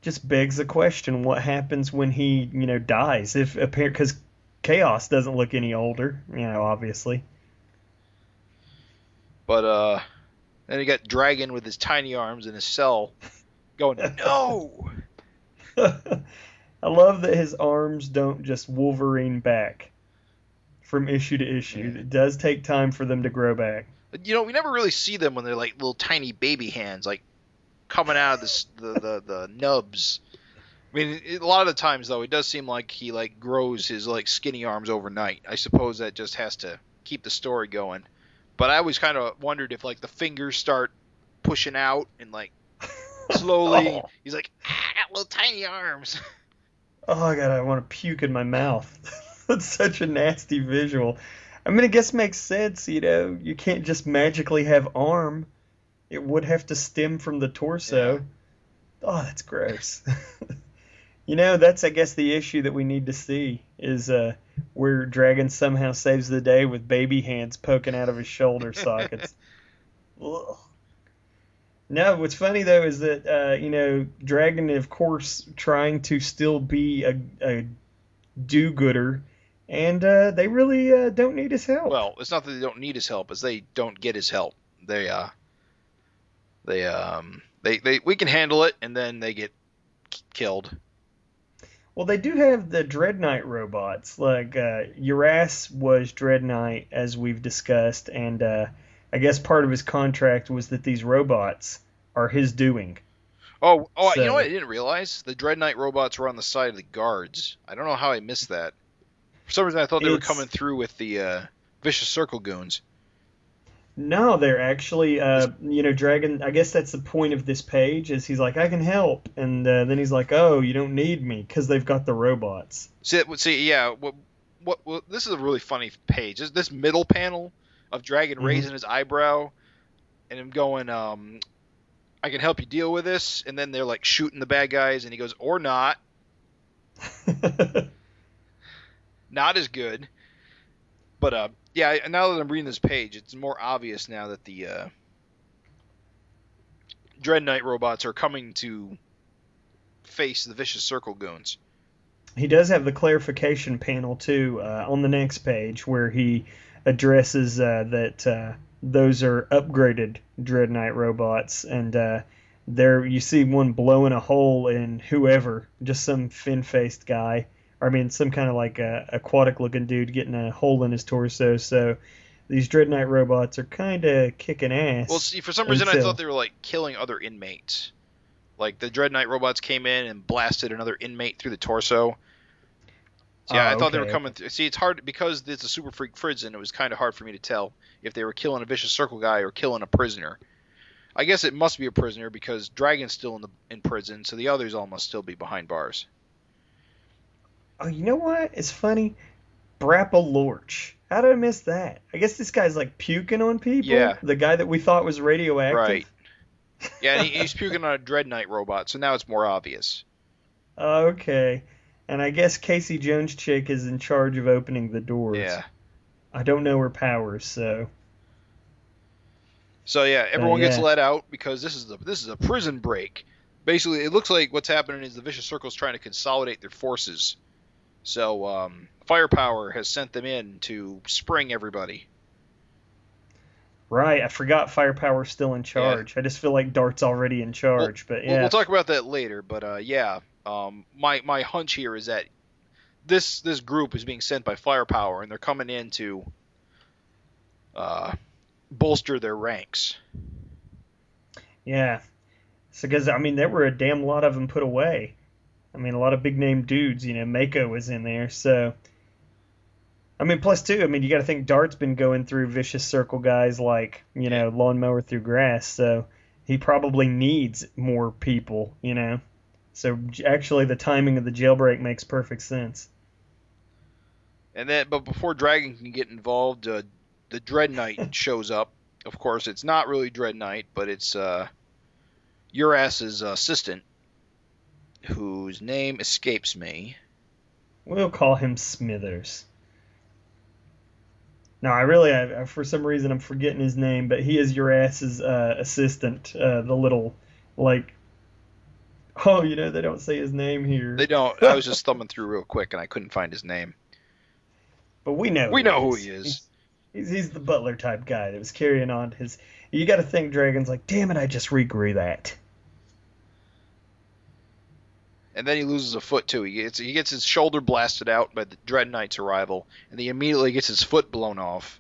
Just begs the question: what happens when he, dies? Because Chaos doesn't look any older, obviously. But then you got Dragon with his tiny arms in his cell, going no. I love that his arms don't just Wolverine back from issue to issue. Yeah. It does take time for them to grow back. We never really see them when they're like little tiny baby hands, like coming out of the nubs. I mean, a lot of the times though, it does seem like he like grows his like skinny arms overnight. I suppose that just has to keep the story going. But I always kind of wondered if like the fingers start pushing out and like slowly, He's like, I got little tiny arms. Oh God, I want to puke in my mouth. That's such a nasty visual. I mean, I guess it makes sense, you know. You can't just magically have arm. It would have to stem from the torso. Yeah. Oh, that's gross. You know, that's, I guess, the issue that we need to see is where Dragon somehow saves the day with baby hands poking out of his shoulder sockets. Ugh. No, what's funny, though, is that, you know, Dragon, of course, trying to still be a do-gooder, and they really don't need his help. Well, it's not that they don't need his help, it's they don't get his help. We can handle it, and then they get killed. Well, they do have the Dread Knight robots. Like, Eews was Dread Knight, as we've discussed, and I guess part of his contract was that these robots are his doing. Oh, So- you know what I didn't realize? The Dread Knight robots were on the side of the guards. I don't know how I missed that. For some reason, I thought they were It's- coming through with the Vicious Circle goons. No, they're actually, you know, Dragon, I guess that's the point of this page, is he's like, I can help, and then he's like, oh, you don't need me, because they've got the robots. See, yeah. What? This is a really funny page. This middle panel of Dragon raising his eyebrow, and him going, I can help you deal with this, and then they're like shooting the bad guys, and he goes, or not. Not as good. But, yeah, now that I'm reading this page, it's more obvious now that the Dread Knight robots are coming to face the Vicious Circle goons. He does have the clarification panel, too, on the next page, where he addresses that those are upgraded Dread Knight robots, and there you see one blowing a hole in whoever, just some fin-faced guy. I mean, some kind of like aquatic-looking dude getting a hole in his torso. So these Dread Knight robots are kind of kicking ass. Well, see, for some reason I thought they were like killing other inmates. Like the Dread Knight robots came in and blasted another inmate through the torso. So, yeah, I thought they were coming through. See, it's hard because it's a Super Freak prison. It was kind of hard for me to tell if they were killing a Vicious Circle guy or killing a prisoner. I guess it must be a prisoner because Dragon's still in prison, so the others all must still be behind bars. Oh, you know what? It's funny. Brapple Lorch. How did I miss that? I guess this guy's like puking on people. Yeah. The guy that we thought was radioactive. Right. Yeah, and he's puking on a Dread Knight robot, so now it's more obvious. Okay. And I guess Casey Jones chick is in charge of opening the doors. Yeah. I don't know her powers, so. So yeah, everyone gets yeah. let out because this is a prison break. Basically, it looks like what's happening is the Vicious Circle's trying to consolidate their forces. So Firepower has sent them in to spring everybody. Right, I forgot Firepower's still in charge. I just feel like Dart's already in charge, but yeah. We'll talk about that later, but yeah, my hunch here is that this group is being sent by Firepower, and they're coming in to bolster their ranks. Yeah. So, because, I mean, there were a damn lot of them put away. I mean, a lot of big-name dudes, you know, Mako was in there, so... I mean, plus, too, I mean, you got to think Dart's been going through Vicious Circle guys like, you know, Lawnmower through grass, so he probably needs more people, you know? So, actually, the timing of the jailbreak makes perfect sense. But before Dragon can get involved, the Dread Knight shows up. Of course, it's not really Dread Knight, but it's your ass's assistant, whose name escapes me. We'll call him Smithers. No, I for some reason I'm forgetting his name, but he is your ass's assistant, the little, like, oh, you know, they don't say his name here. They don't. I was just thumbing through real quick, and I couldn't find his name. But we know who he is. He's the butler type guy that was carrying on his... You got to think Dragon's like, damn it, I just regrew that. And then he loses a foot, too. He gets his shoulder blasted out by the Dread Knight's arrival, and he immediately gets his foot blown off.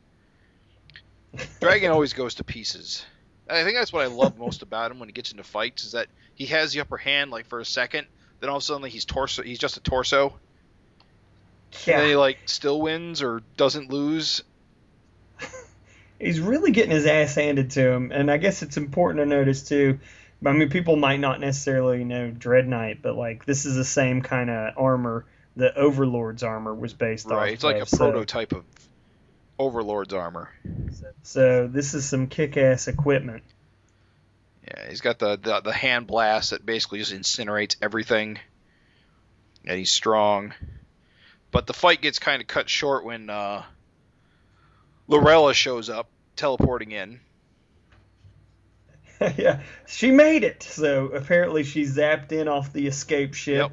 Dragon always goes to pieces. I think that's what I love most about him when he gets into fights, is that he has the upper hand, like, for a second, then all of a sudden he's just a torso. Yeah. And then he, like, still wins or doesn't lose. He's really getting his ass handed to him, and I guess it's important to notice, too, I mean, people might not necessarily know Dread Knight, but, like, this is the same kind of armor the Overlord's armor was based off of. Right, it's like a prototype of Overlord's armor. So this is some kick-ass equipment. Yeah, he's got the hand blast that basically just incinerates everything. And he's strong. But the fight gets kind of cut short when Lorella shows up, teleporting in. Yeah, she made it. So apparently she zapped in off the escape ship. Yep.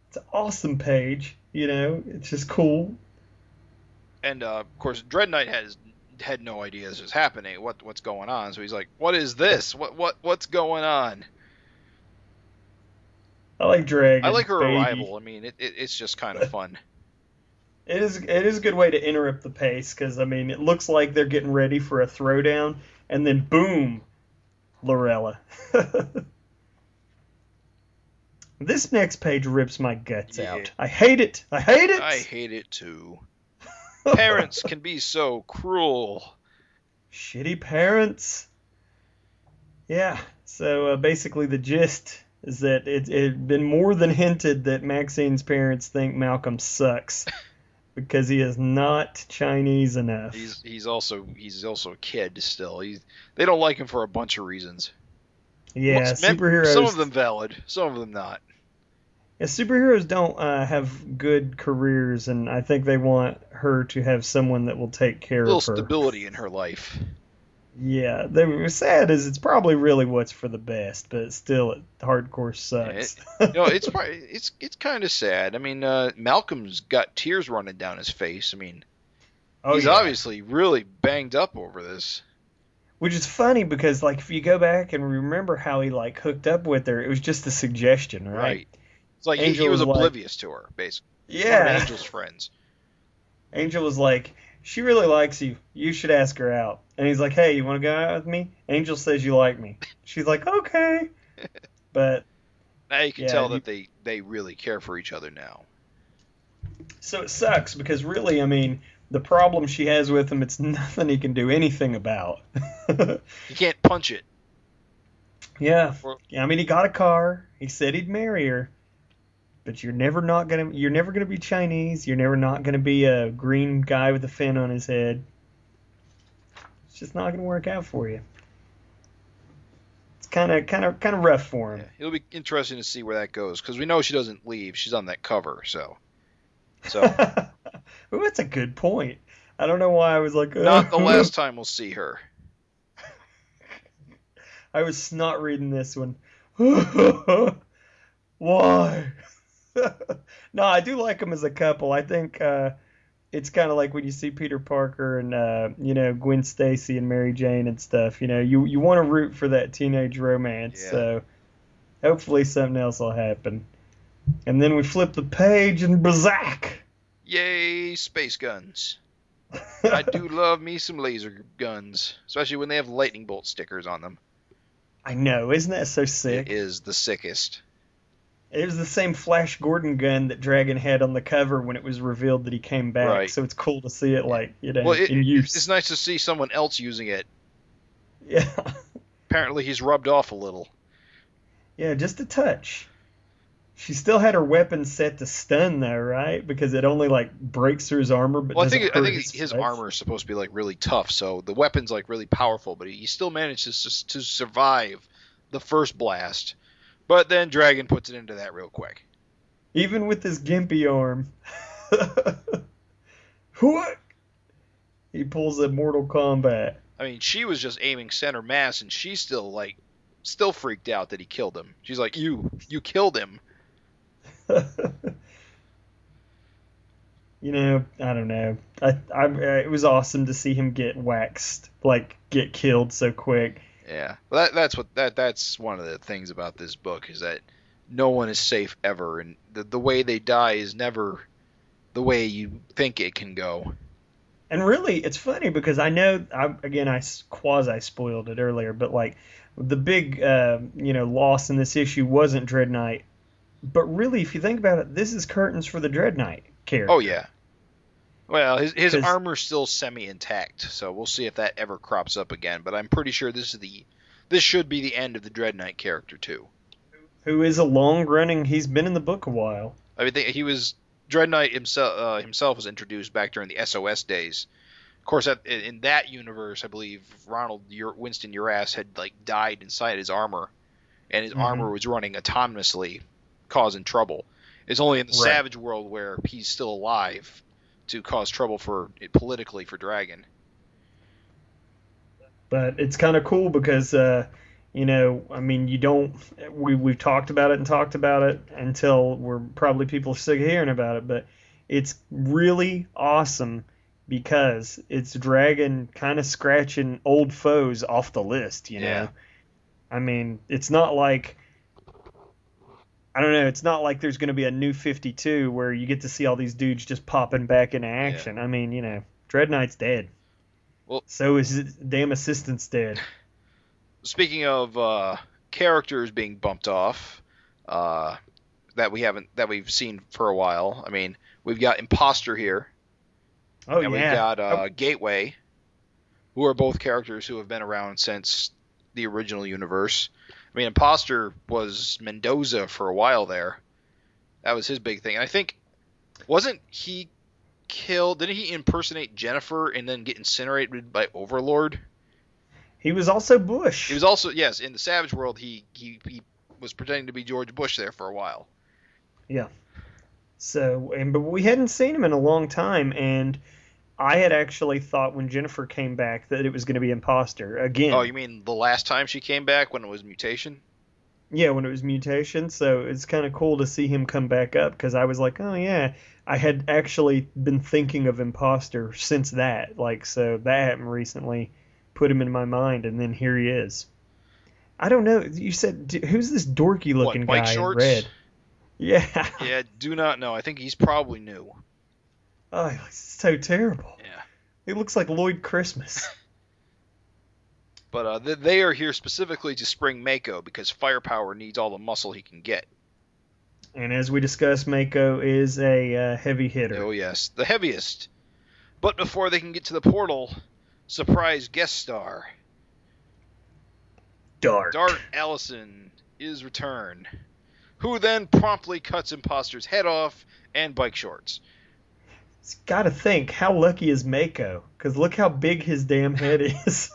It's an awesome page, it's just cool. And of course, Dread Knight had no idea this was happening. What's going on? So he's like, "What is this? What's going on?" I like Dragon. I like her baby. arrival. I mean, it's just kind of fun. It is a good way to interrupt the pace because it looks like they're getting ready for a throwdown, and then boom, Lorella. This next page rips my guts out. I hate it. I hate it. I hate it too. Parents can be so cruel. Shitty parents. Yeah. So basically, the gist is that it had been more than hinted that Maxine's parents think Malcolm sucks. Because he is not Chinese enough. He's also a kid still. They don't like him for a bunch of reasons. Yeah, superheroes. Some of them valid, some of them not. Yeah, superheroes don't have good careers, and I think they want her to have someone that will take care of her. A little stability in her life. Yeah, they were sad as it's probably really what's for the best, but still, it hardcore sucks. Yeah, it's kind of sad. I mean, Malcolm's got tears running down his face. I mean, he's obviously really banged up over this. Which is funny because, if you go back and remember how he hooked up with her, it was just a suggestion, right? Right. It's like he was oblivious to her, basically. Yeah. One of Angel's friends. Angel was like, "She really likes you. You should ask her out." And he's like, "Hey, you want to go out with me?" Angel says you like me. She's like, "Okay." But now you can tell that they really care for each other now. So it sucks because really, the problem she has with him, it's nothing he can do anything about. He can't punch it. Yeah. He got a car. He said he'd marry her. But you're never gonna be Chinese. You're never not gonna be a green guy with a fin on his head. It's just not gonna work out for you. It's kind of rough for him. Yeah, it'll be interesting to see where that goes because we know she doesn't leave. She's on that cover, so. Well, that's a good point. I don't know why I was like. Not the last time we'll see her. I was snot reading this one. Why? No, I do like them as a couple. I think it's kind of like when you see Peter Parker and Gwen Stacy and Mary Jane and stuff. You want to root for that teenage romance. Yeah. So hopefully something else will happen. And then we flip the page and bazak! Yay, space guns! I do love me some laser guns, especially when they have lightning bolt stickers on them. I know, isn't that so sick? It is the sickest. It was the same Flash Gordon gun that Dragon had on the cover when it was revealed that he came back. Right. So it's cool to see it in use. It's nice to see someone else using it. Yeah. Apparently he's rubbed off a little. Yeah, just a touch. She still had her weapon set to stun though, right? Because it only breaks through his armor, but I think his armor is supposed to be really tough, so the weapon's really powerful, but he still manages to survive the first blast. But then Dragon puts it into that real quick. Even with his gimpy arm. What? He pulls a Mortal Kombat. I mean, she was just aiming center mass, and she's still freaked out that he killed him. She's like, you killed him. I don't know. It was awesome to see him get waxed, get killed so quick. Yeah, well, that's one of the things about this book is that no one is safe ever, and the way they die is never the way you think it can go. And really, it's funny because I know I quasi spoiled it earlier, but the big loss in this issue wasn't Dread Knight, but really, if you think about it, this is curtains for the Dread Knight character. Oh yeah. Well, his armor's still semi-intact, so we'll see if that ever crops up again. But I'm pretty sure this should be the end of the Dread Knight character too. Who is a long-running? He's been in the book a while. I mean, he was Dread Knight himself was introduced back during the SOS days. Of course, in that universe, I believe Winston Urass had died inside his armor, and his armor was running autonomously, causing trouble. It's only in the Savage world where he's still alive to cause trouble politically for Dragon. But it's kind of cool because, I mean, we've talked about it until people are sick of hearing about it, but it's really awesome because it's Dragon kind of scratching old foes off the list, you know? I mean, it's not like, I don't know, it's not like there's going to be a new 52 where you get to see all these dudes just popping back into action. I mean, Dread Knight's dead. Well, so is his damn assistant's dead. Speaking of characters being bumped off that we've seen for a while, I mean, we've got Imposter here. Oh, and we've got Gateway, who are both characters who have been around since the original universe. I mean, Imposter was Mendoza for a while there. That was his big thing. And I think, wasn't he killed? Didn't he impersonate Jennifer and then get incinerated by Overlord? He was also Bush. He was also, yes, in the Savage world, he was pretending to be George Bush there for a while. Yeah. So, but we hadn't seen him in a long time, and I had actually thought when Jennifer came back that it was going to be Imposter again. Oh, you mean the last time she came back when it was Mutation? Yeah, when it was Mutation. So it's kind of cool to see him come back up because I was like, oh yeah, I had actually been thinking of Imposter since that. So that happened recently, put him in my mind, and then here he is. I don't know. You said who's this dorky looking guy in red? Yeah. Yeah, do not know. I think he's probably new. Oh, it's so terrible. Yeah. He looks like Lloyd Christmas. But they are here specifically to spring Mako because Firepower needs all the muscle he can get. And as we discussed, Mako is a heavy hitter. Oh, yes. The heaviest. But before they can get to the portal, surprise guest star. Dart Allison is returned, who then promptly cuts Imposter's head off and bike shorts. It's got to think, how lucky is Mako? Because look how big his damn head is.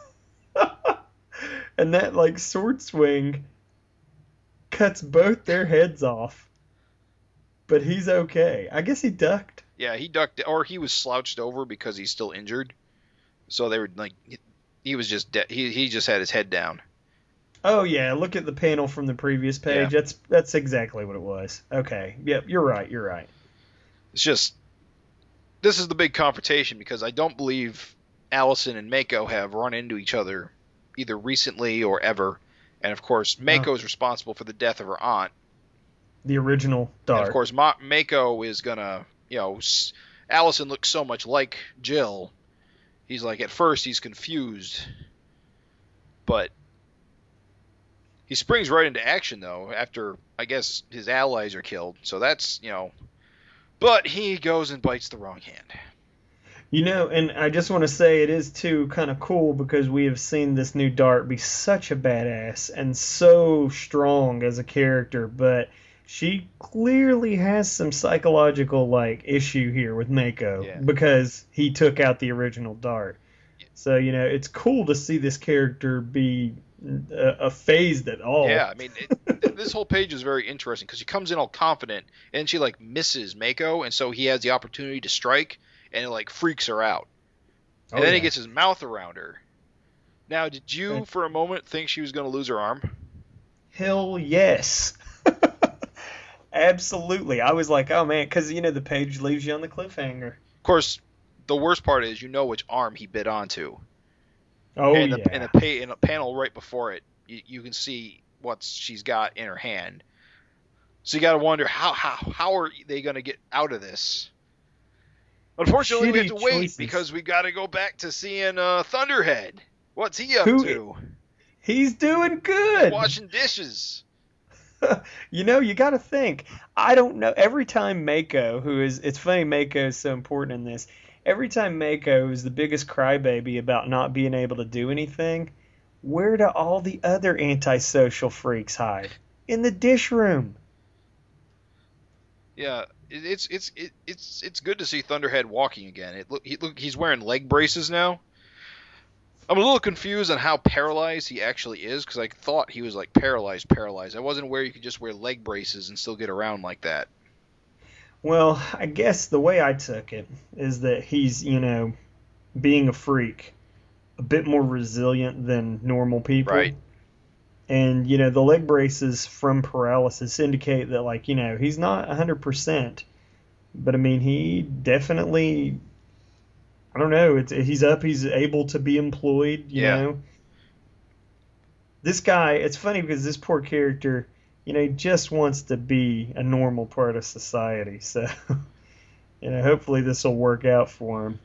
And that, sword swing cuts both their heads off. But he's okay. I guess he ducked. Yeah, he ducked, or he was slouched over because he's still injured. So they were, he was just dead. He just had his head down. Oh, yeah, look at the panel from the previous page. Yeah. That's exactly what it was. Okay, yep, you're right. It's just, this is the big confrontation because I don't believe Allison and Mako have run into each other either recently or ever. And, of course, Mako is responsible for the death of her aunt. The original Dart. And, of course, Mako is going to, Allison looks so much like Jill. He's at first he's confused. But he springs right into action, though, after, I guess, his allies are killed. So that's, But he goes and bites the wrong hand. And I just want to say it is, too, kind of cool because we have seen this new Dart be such a badass and so strong as a character, but she clearly has some psychological, issue here with Mako because he took out the original Dart. So, it's cool to see this character be phased at all. Yeah, I mean, this whole page is very interesting because she comes in all confident and she misses Mako, and so he has the opportunity to strike, and it freaks her out. And then he gets his mouth around her. Now, did you for a moment think she was going to lose her arm? Hell yes. Absolutely. I was like, oh man, because the page leaves you on the cliffhanger. Of course, the worst part is which arm he bit onto. Oh, and in a panel right before it, you can see what she's got in her hand. So you got to wonder how are they going to get out of this? Unfortunately, we have to wait because we got to go back to seeing Thunderhead. What's he up to? He's doing good. He's washing dishes. You got to think. I don't know. Every time Mako, it's funny Mako is so important in this. Every time Mako is the biggest crybaby about not being able to do anything, where do all the other antisocial freaks hide? In the dish room. Yeah, it's good to see Thunderhead walking again. He's wearing leg braces now. I'm a little confused on how paralyzed he actually is, because I thought he was like paralyzed. I wasn't aware you could just wear leg braces and still get around like that. Well, I guess the way I took it is that he's, being a freak, a bit more resilient than normal people. Right. And, the leg braces from paralysis indicate that, like, he's not 100%. But, I mean, he definitely, I don't know, he's able to be employed, you know. This guy, it's funny because this poor character, he just wants to be a normal part of society. So, hopefully this will work out for him.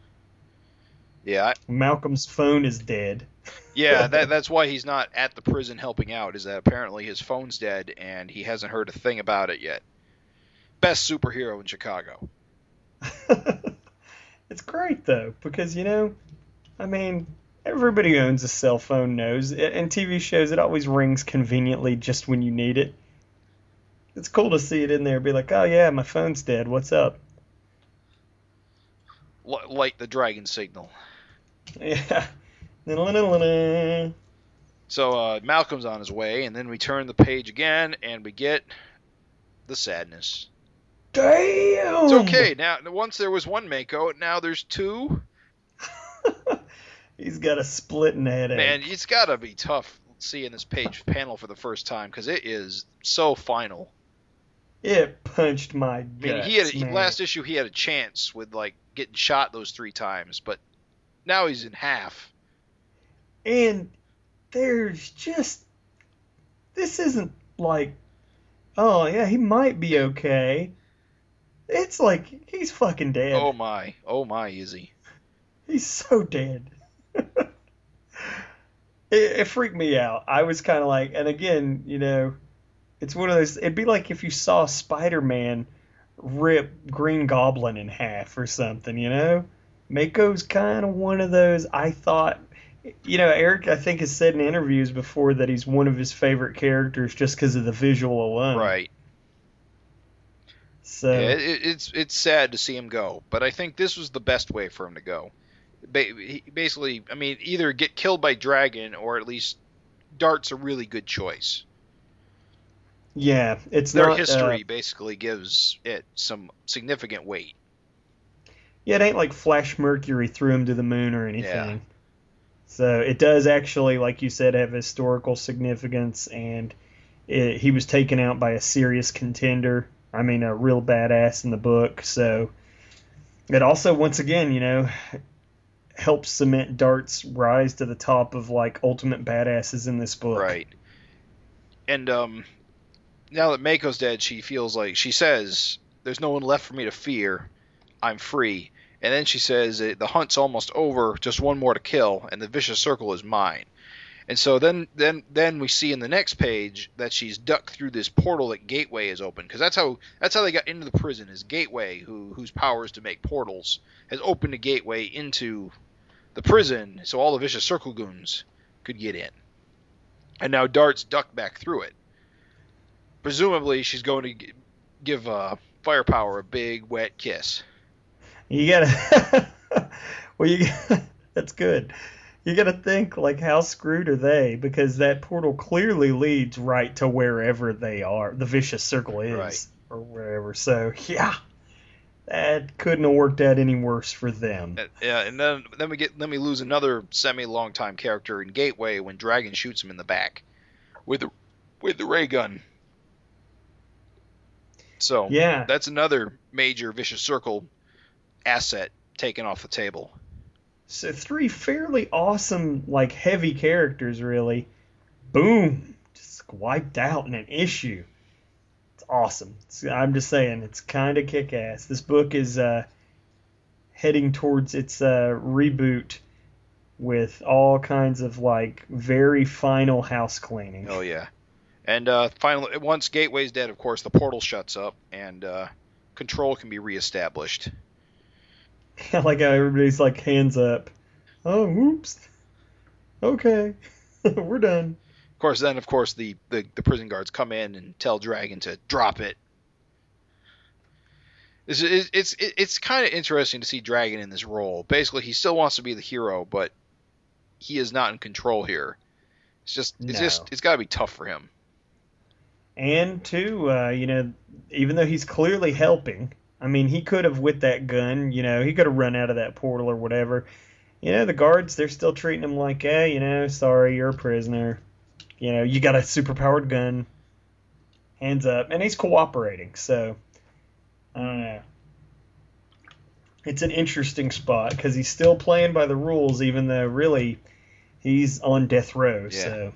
Yeah. Malcolm's phone is dead. Yeah, that's why he's not at the prison helping out, is that apparently his phone's dead and he hasn't heard a thing about it yet. Best superhero in Chicago. It's great, though, because, I mean, everybody owns a cell phone knows. In TV shows, it always rings conveniently just when you need it. It's cool to see it in there, be like, oh, yeah, my phone's dead. What's up? Light the dragon signal. Yeah. So Malcolm's on his way, and then we turn the page again, and we get the sadness. Damn! It's okay. Now, once there was one Mako, now there's two. He's got a splitting headache. Man, it's got to be tough seeing this page panel for the first time, because it is so final. It punched my guts, last issue he had a chance with, like, getting shot those 3 times, but now he's in half. And there's just... This isn't like, oh, yeah, he might be okay. It's like, he's fucking dead. Oh my, is he? He's so dead. It freaked me out. I was kind of like, and again, it's one of those, it'd be like if you saw Spider-Man rip Green Goblin in half or something, Mako's kind of one of those, I thought, Erik, I think, has said in interviews before that he's one of his favorite characters just because of the visual alone. Right. So yeah, it's sad to see him go, but I think this was the best way for him to go. Basically, I mean, either get killed by Dragon or at least Dart's a really good choice. Yeah, their history basically gives it some significant weight. Yeah, it ain't like Flash Mercury threw him to the moon or anything. Yeah. So it does actually, like you said, have historical significance, and he was taken out by a serious contender. I mean, a real badass in the book. So it also, once again, helps cement Dart's rise to the top of, like, ultimate badasses in this book. Right. And now that Mako's dead, she feels like, she says, there's no one left for me to fear. I'm free. And then she says, the hunt's almost over, just one more to kill, and the vicious circle is mine. And so then we see in the next page that she's ducked through this portal that Gateway is open, because that's how they got into the prison. Is Gateway, whose power is to make portals, has opened a gateway into the prison, so all the vicious circle goons could get in. And now Dart's ducked back through it. Presumably, she's going to give Firepower a big wet kiss. You gotta, that's good. You gotta think, like, how screwed are they? Because that portal clearly leads right to wherever they are, the vicious circle is, right, or wherever. So yeah, that couldn't have worked out any worse for them. Yeah, and then we lose another semi-long time character in Gateway when Dragon shoots him in the back with the ray gun. So yeah, that's another major vicious circle asset taken off the table. So 3 fairly awesome, like, heavy characters, really. Boom! Just wiped out in an issue. It's awesome. I'm just saying, it's kind of kick-ass. This book is heading towards its reboot with all kinds of, like, very final house cleaning. Oh, yeah. And finally, once Gateway's dead, of course, the portal shuts up, and control can be reestablished. I like how everybody's like, hands up. Oh, whoops. Okay. We're done. Of course, the prison guards come in and tell Dragon to drop it. It's kind of interesting to see Dragon in this role. Basically, he still wants to be the hero, but he is not in control here. It's got to be tough for him. And too, even though he's clearly helping, I mean, he could have with that gun, he could have run out of that portal or whatever. The guards, they're still treating him like, sorry, you're a prisoner. You got a superpowered gun. Hands up. And he's cooperating, so I don't know. It's an interesting spot because he's still playing by the rules, even though really he's on death row. Yeah.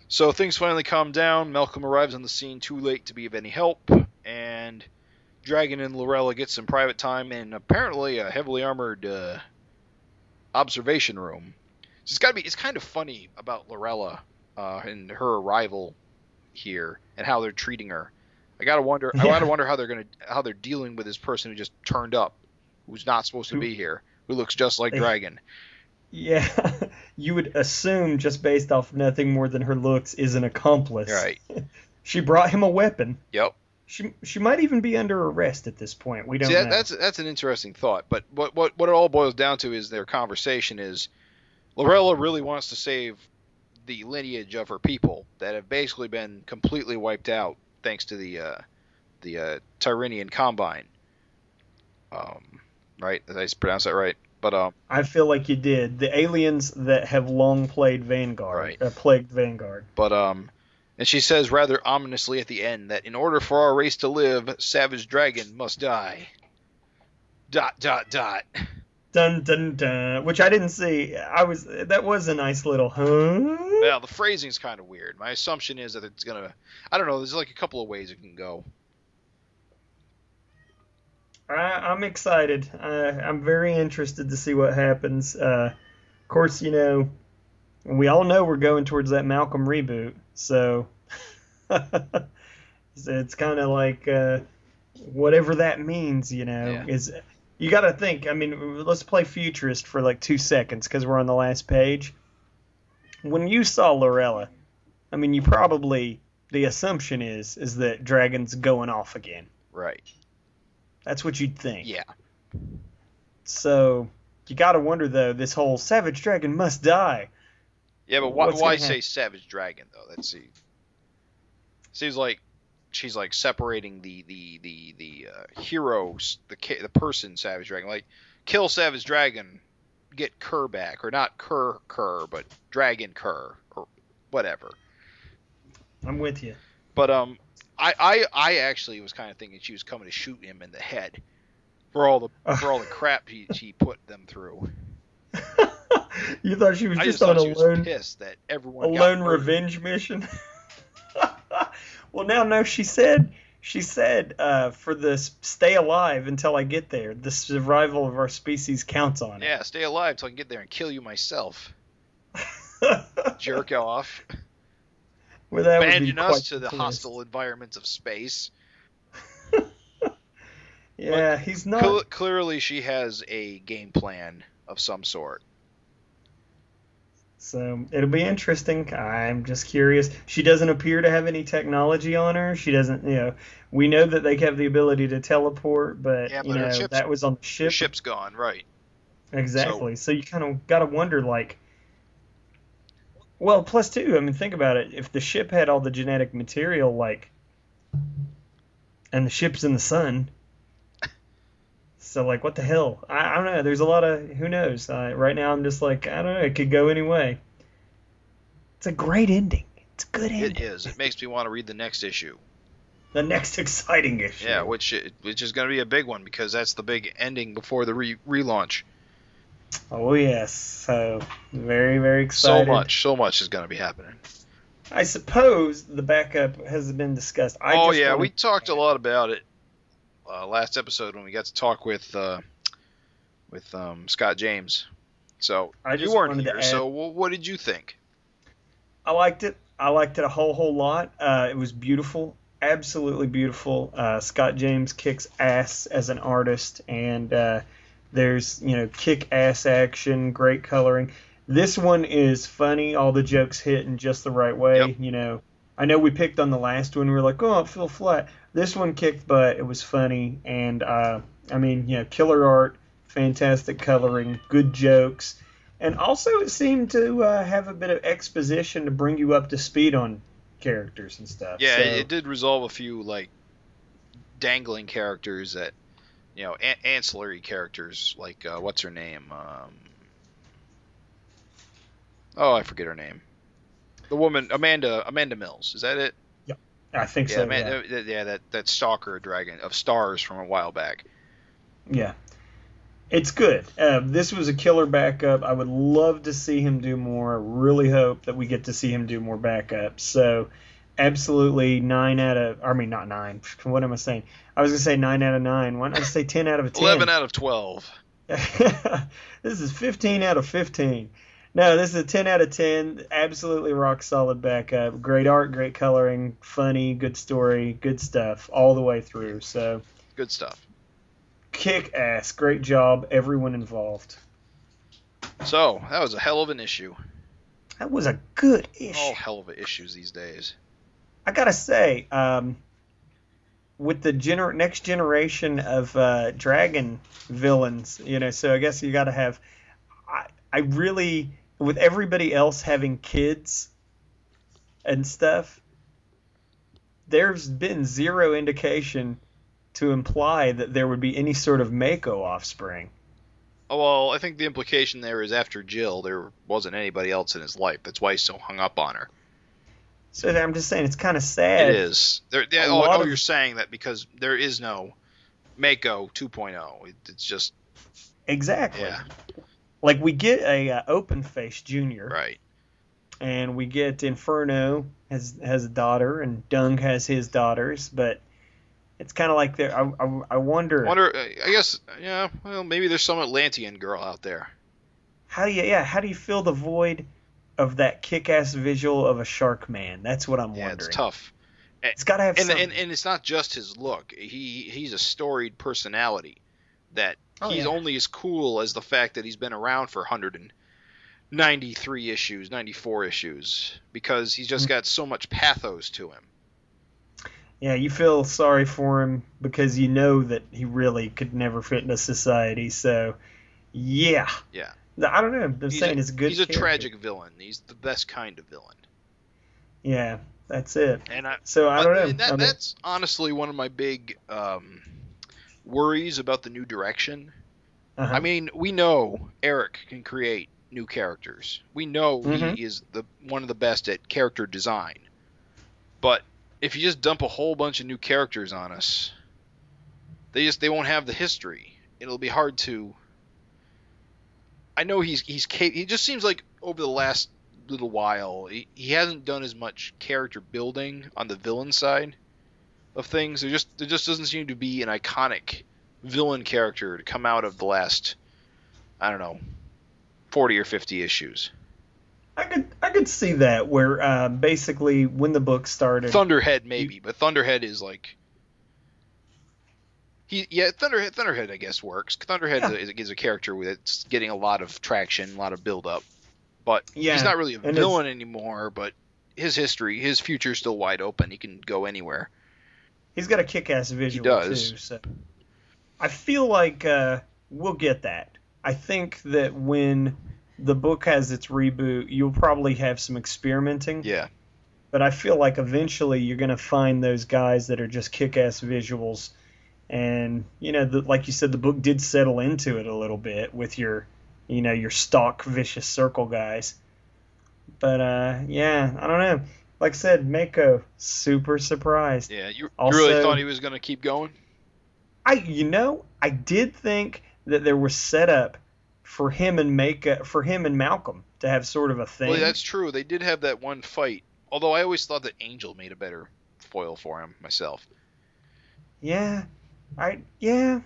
So things finally calm down. Malcolm arrives on the scene too late to be of any help, and Dragon and Lorella get some private time in apparently a heavily armored observation room. So it's kind of funny about Lorella and her arrival here and how they're treating her. I gotta wonder how they're dealing with this person who just turned up, who's not supposed to be here, who looks just like Dragon. Yeah, you would assume just based off nothing more than her looks is an accomplice. Right. She brought him a weapon. Yep. She might even be under arrest at this point. We don't know. That's an interesting thought. But what it all boils down to is their conversation is Lorella really wants to save the lineage of her people that have basically been completely wiped out thanks to the Tyranian Combine. Right? Did I pronounce that right? But I feel like you did. The aliens that have long played Vanguard, right. Plagued Vanguard. But and she says rather ominously at the end that in order for our race to live, Savage Dragon must die. ... Dun dun dun. Which I didn't see. That was a nice little huh. Well, the phrasing's kind of weird. My assumption is that it's gonna. I don't know. There's like a couple of ways it can go. I'm excited. I'm very interested to see what happens. Of course, we all know we're going towards that Malcolm reboot, so it's kind of like whatever that means, is you got to think. I mean, let's play futurist for like 2 seconds because we're on the last page. When you saw Lorella, I mean, the assumption is that Dragon's going off again. Right. That's what you'd think. Yeah. So, you gotta wonder, though, this whole Savage Dragon must die. Yeah, but why say Savage Dragon, though? Let's see. Seems like she's like separating the heroes, the person Savage Dragon. Like, kill Savage Dragon, get Kerr back. Or not Kerr, but Dragon Kerr. Or whatever. I'm with you. But, I actually was kind of thinking she was coming to shoot him in the head for all the crap he put them through. You thought she was just on she was pissed that everyone got lone revenge mission? Well, no, she said for the stay alive until I get there. The survival of our species counts on it. Yeah, stay alive till I can get there and kill you myself. Jerk off. Well, abandon us to the hostile environments of space. Yeah, but he's not. Clearly, she has a game plan of some sort. So it'll be interesting. I'm just curious. She doesn't appear to have any technology on her. She doesn't. We know that they have the ability to teleport, but that was on the ship. The ship's gone, right? Exactly. So you kind of got to wonder, like. Well, plus too, I mean, think about it. If the ship had all the genetic material, and the ship's in the sun, so, what the hell? I don't know. There's a lot of, who knows? Right now, I'm just like, I don't know. It could go any way. It's a great ending. It's a good ending. It is. It makes me want to read the next issue. The next exciting issue. Yeah, which is going to be a big one because that's the big ending before the relaunch. Oh, yes. So, very, very excited. So much is going to be happening. I suppose the backup has been discussed. We talked a lot about it last episode when we got to talk with Scott James. So, you weren't here, so what did you think? I liked it. I liked it a whole lot. It was beautiful. Absolutely beautiful. Scott James kicks ass as an artist, and there's, kick-ass action, great coloring. This one is funny. All the jokes hit in just the right way. Yep. I know we picked on the last one. We were like, oh, it fell flat. This one kicked butt. It was funny. And, killer art, fantastic coloring, good jokes. And also it seemed to have a bit of exposition to bring you up to speed on characters and stuff. Yeah, so, it did resolve a few, like, dangling characters that, ancillary characters, like, what's her name? I forget her name. The woman, Amanda Mills. Is that it? Yeah, I think so. That stalker dragon of stars from a while back. Yeah, it's good. This was a killer backup. I would love to see him do more. I really hope that we get to see him do more backups. So, absolutely 9 out of. I mean, not 9. What am I saying? I was gonna say 9 out of 9. Why not say 10 out of 10? 11 out of 12. This is 15 out of 15. No, this is a 10 out of 10. Absolutely rock solid backup. Great art, great coloring, funny, good story, good stuff all the way through. So good stuff. Kick ass. Great job, everyone involved. So that was a hell of an issue. That was a good issue. All hell of issues these days. I gotta say, with the next generation of dragon villains, so I guess you gotta have. I really. With everybody else having kids and stuff, there's been zero indication to imply that there would be any sort of Mako offspring. Oh, well, I think the implication there is after Jill, there wasn't anybody else in his life. That's why he's so hung up on her. So I'm just saying, it's kind of sad. It is. You're saying that because there is no Mako 2.0. It's just... Exactly. Yeah. Like, we get a Open-Face Jr. Right. And we get Inferno has a daughter, and Dung has his daughters, but it's kind of like I wonder... I guess, well, maybe there's some Atlantean girl out there. How do you fill the void of that kick-ass visual of a shark man? That's what I'm wondering. Yeah, it's tough. It's got to have something. And it's not just his look. He's a storied personality that... He's only as cool as the fact that he's been around for 193 issues, 94 issues, because he's just got so much pathos to him. Yeah, you feel sorry for him because you know that he really could never fit into society. So, yeah. Yeah. I don't know. I'm saying it's good. He's a tragic villain. He's the best kind of villain. Yeah, that's it. And I don't know. That's honestly one of my big worries about the new direction. Uh-huh. I mean, we know Erik can create new characters. We know he is one of the best at character design. But if you just dump a whole bunch of new characters on us, they won't have the history. It'll be hard to. I know he just seems like over the last little while he hasn't done as much character building on the villain side of things. There just doesn't seem to be an iconic villain character to come out of the last, I don't know, 40 or 50 issues. I could see that where basically when the book started, Thunderhead maybe, but Thunderhead is like Thunderhead I guess works. Thunderhead is a character that's getting a lot of traction, a lot of build up, but he's not really a villain anymore. But his history, his future is still wide open. He can go anywhere. He's got a kick-ass visual too. So I feel like we'll get that. I think that when the book has its reboot, you'll probably have some experimenting. Yeah. But I feel like eventually you're going to find those guys that are just kick-ass visuals. And, like you said, the book did settle into it a little bit with your stock vicious circle guys. But, I don't know. Like I said, Mako, super surprised. Yeah, you really thought he was going to keep going? I did think that there was setup for him and Malcolm to have sort of a thing. Well, that's true. They did have that one fight. Although I always thought that Angel made a better foil for him myself. Yeah. I don't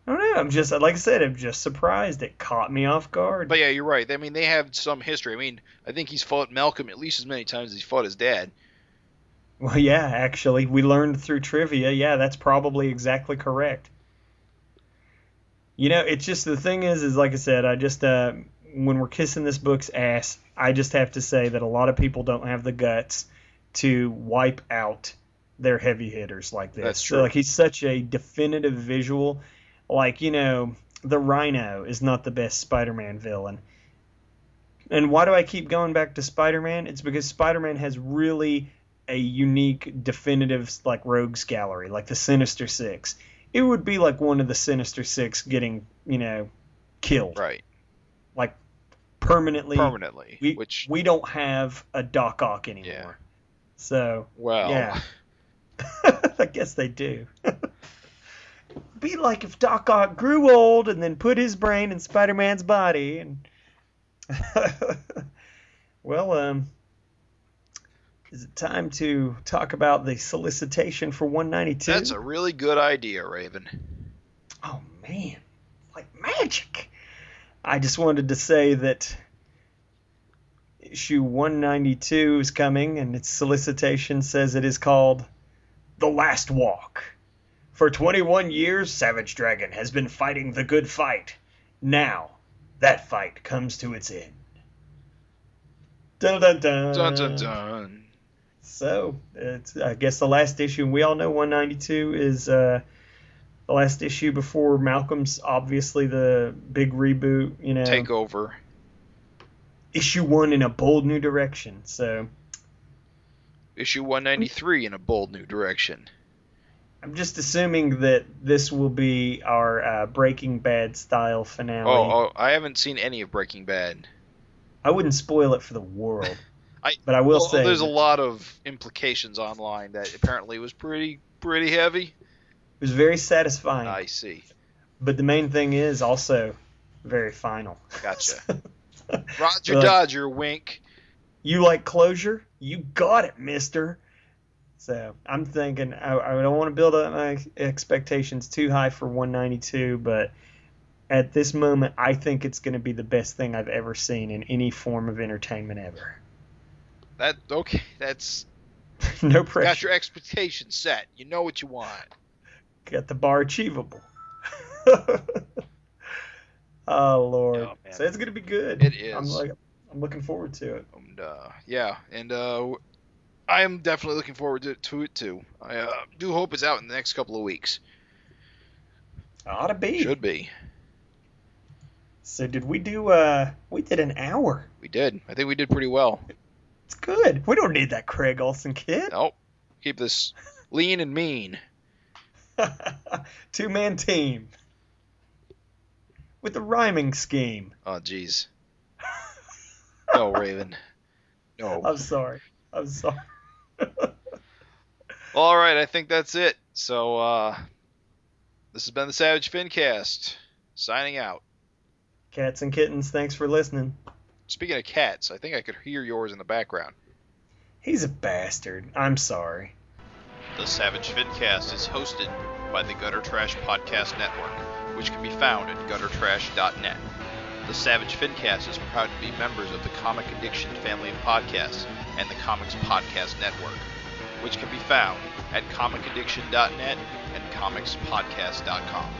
know. I'm just, like I said, I'm just surprised. It caught me off guard. But yeah, you're right. I mean, they have some history. I mean, I think he's fought Malcolm at least as many times as he fought his dad. Well, yeah, actually, we learned through trivia. Yeah, that's probably exactly correct. It's just the thing is like I said, I just when we're kissing this book's ass, I just have to say that a lot of people don't have the guts to wipe out their heavy hitters like this. That's true. So, like, he's such a definitive visual. Like, you know, the Rhino is not the best Spider-Man villain. And why do I keep going back to Spider-Man? It's because Spider-Man has really a unique, definitive, like, rogues gallery, like the Sinister Six. It would be like one of the Sinister Six getting, you know, killed. Right. Like, permanently. Which We don't have a Doc Ock anymore. Yeah. So, well, yeah. I guess they do. Be like if Doc Ock grew old and then put his brain in Spider-Man's body. And well, is it time to talk about the solicitation for 192? That's a really good idea, Raven. Oh, man. Like magic. I just wanted to say that issue 192 is coming, and its solicitation says it is called The Last Walk. For 21 years, Savage Dragon has been fighting the good fight. Now, that fight comes to its end. Dun dun dun. Dun dun dun. So, it's, I guess, the last issue, and we all know 192 is the last issue before Malcolm's obviously the big reboot, you know. Takeover. Issue 1 in a bold new direction, so. Issue 193 in a bold new direction. I'm just assuming that this will be our Breaking Bad style finale. Oh, I haven't seen any of Breaking Bad. I wouldn't spoil it for the world. But I will say there's a lot of implications online that apparently was pretty heavy. It was very satisfying. I see. But the main thing is also very final. Gotcha. Roger Dodger, wink. You like closure? You got it, mister. So I'm thinking I don't want to build up my expectations too high for 192, but at this moment I think it's going to be the best thing I've ever seen in any form of entertainment ever. That's no pressure. Got your expectations set. You know what you want. Got the bar achievable. Oh Lord. Oh, so it's going to be good. It is. I'm looking forward to it. And I am definitely looking forward to it too. I do hope it's out in the next couple of weeks. Ought to be. Should be. So did we do? We did an hour. We did. I think we did pretty well. It's good. We don't need that Craig Olsen kid. Nope. Keep this lean and mean. 2-man team with a rhyming scheme. Oh, jeez. No, Raven. No. I'm sorry. All right, I think that's it. So, this has been the Savage FINcast, signing out. Cats and kittens, thanks for listening. Speaking of cats, I think I could hear yours in the background. He's a bastard. I'm sorry. The Savage FINcast is hosted by the Gutter Trash Podcast Network, which can be found at guttertrash.net. The Savage FINcast is proud to be members of the Comic Addiction family of podcasts and the Comics Podcast Network, which can be found at comicaddiction.net and comicspodcast.com.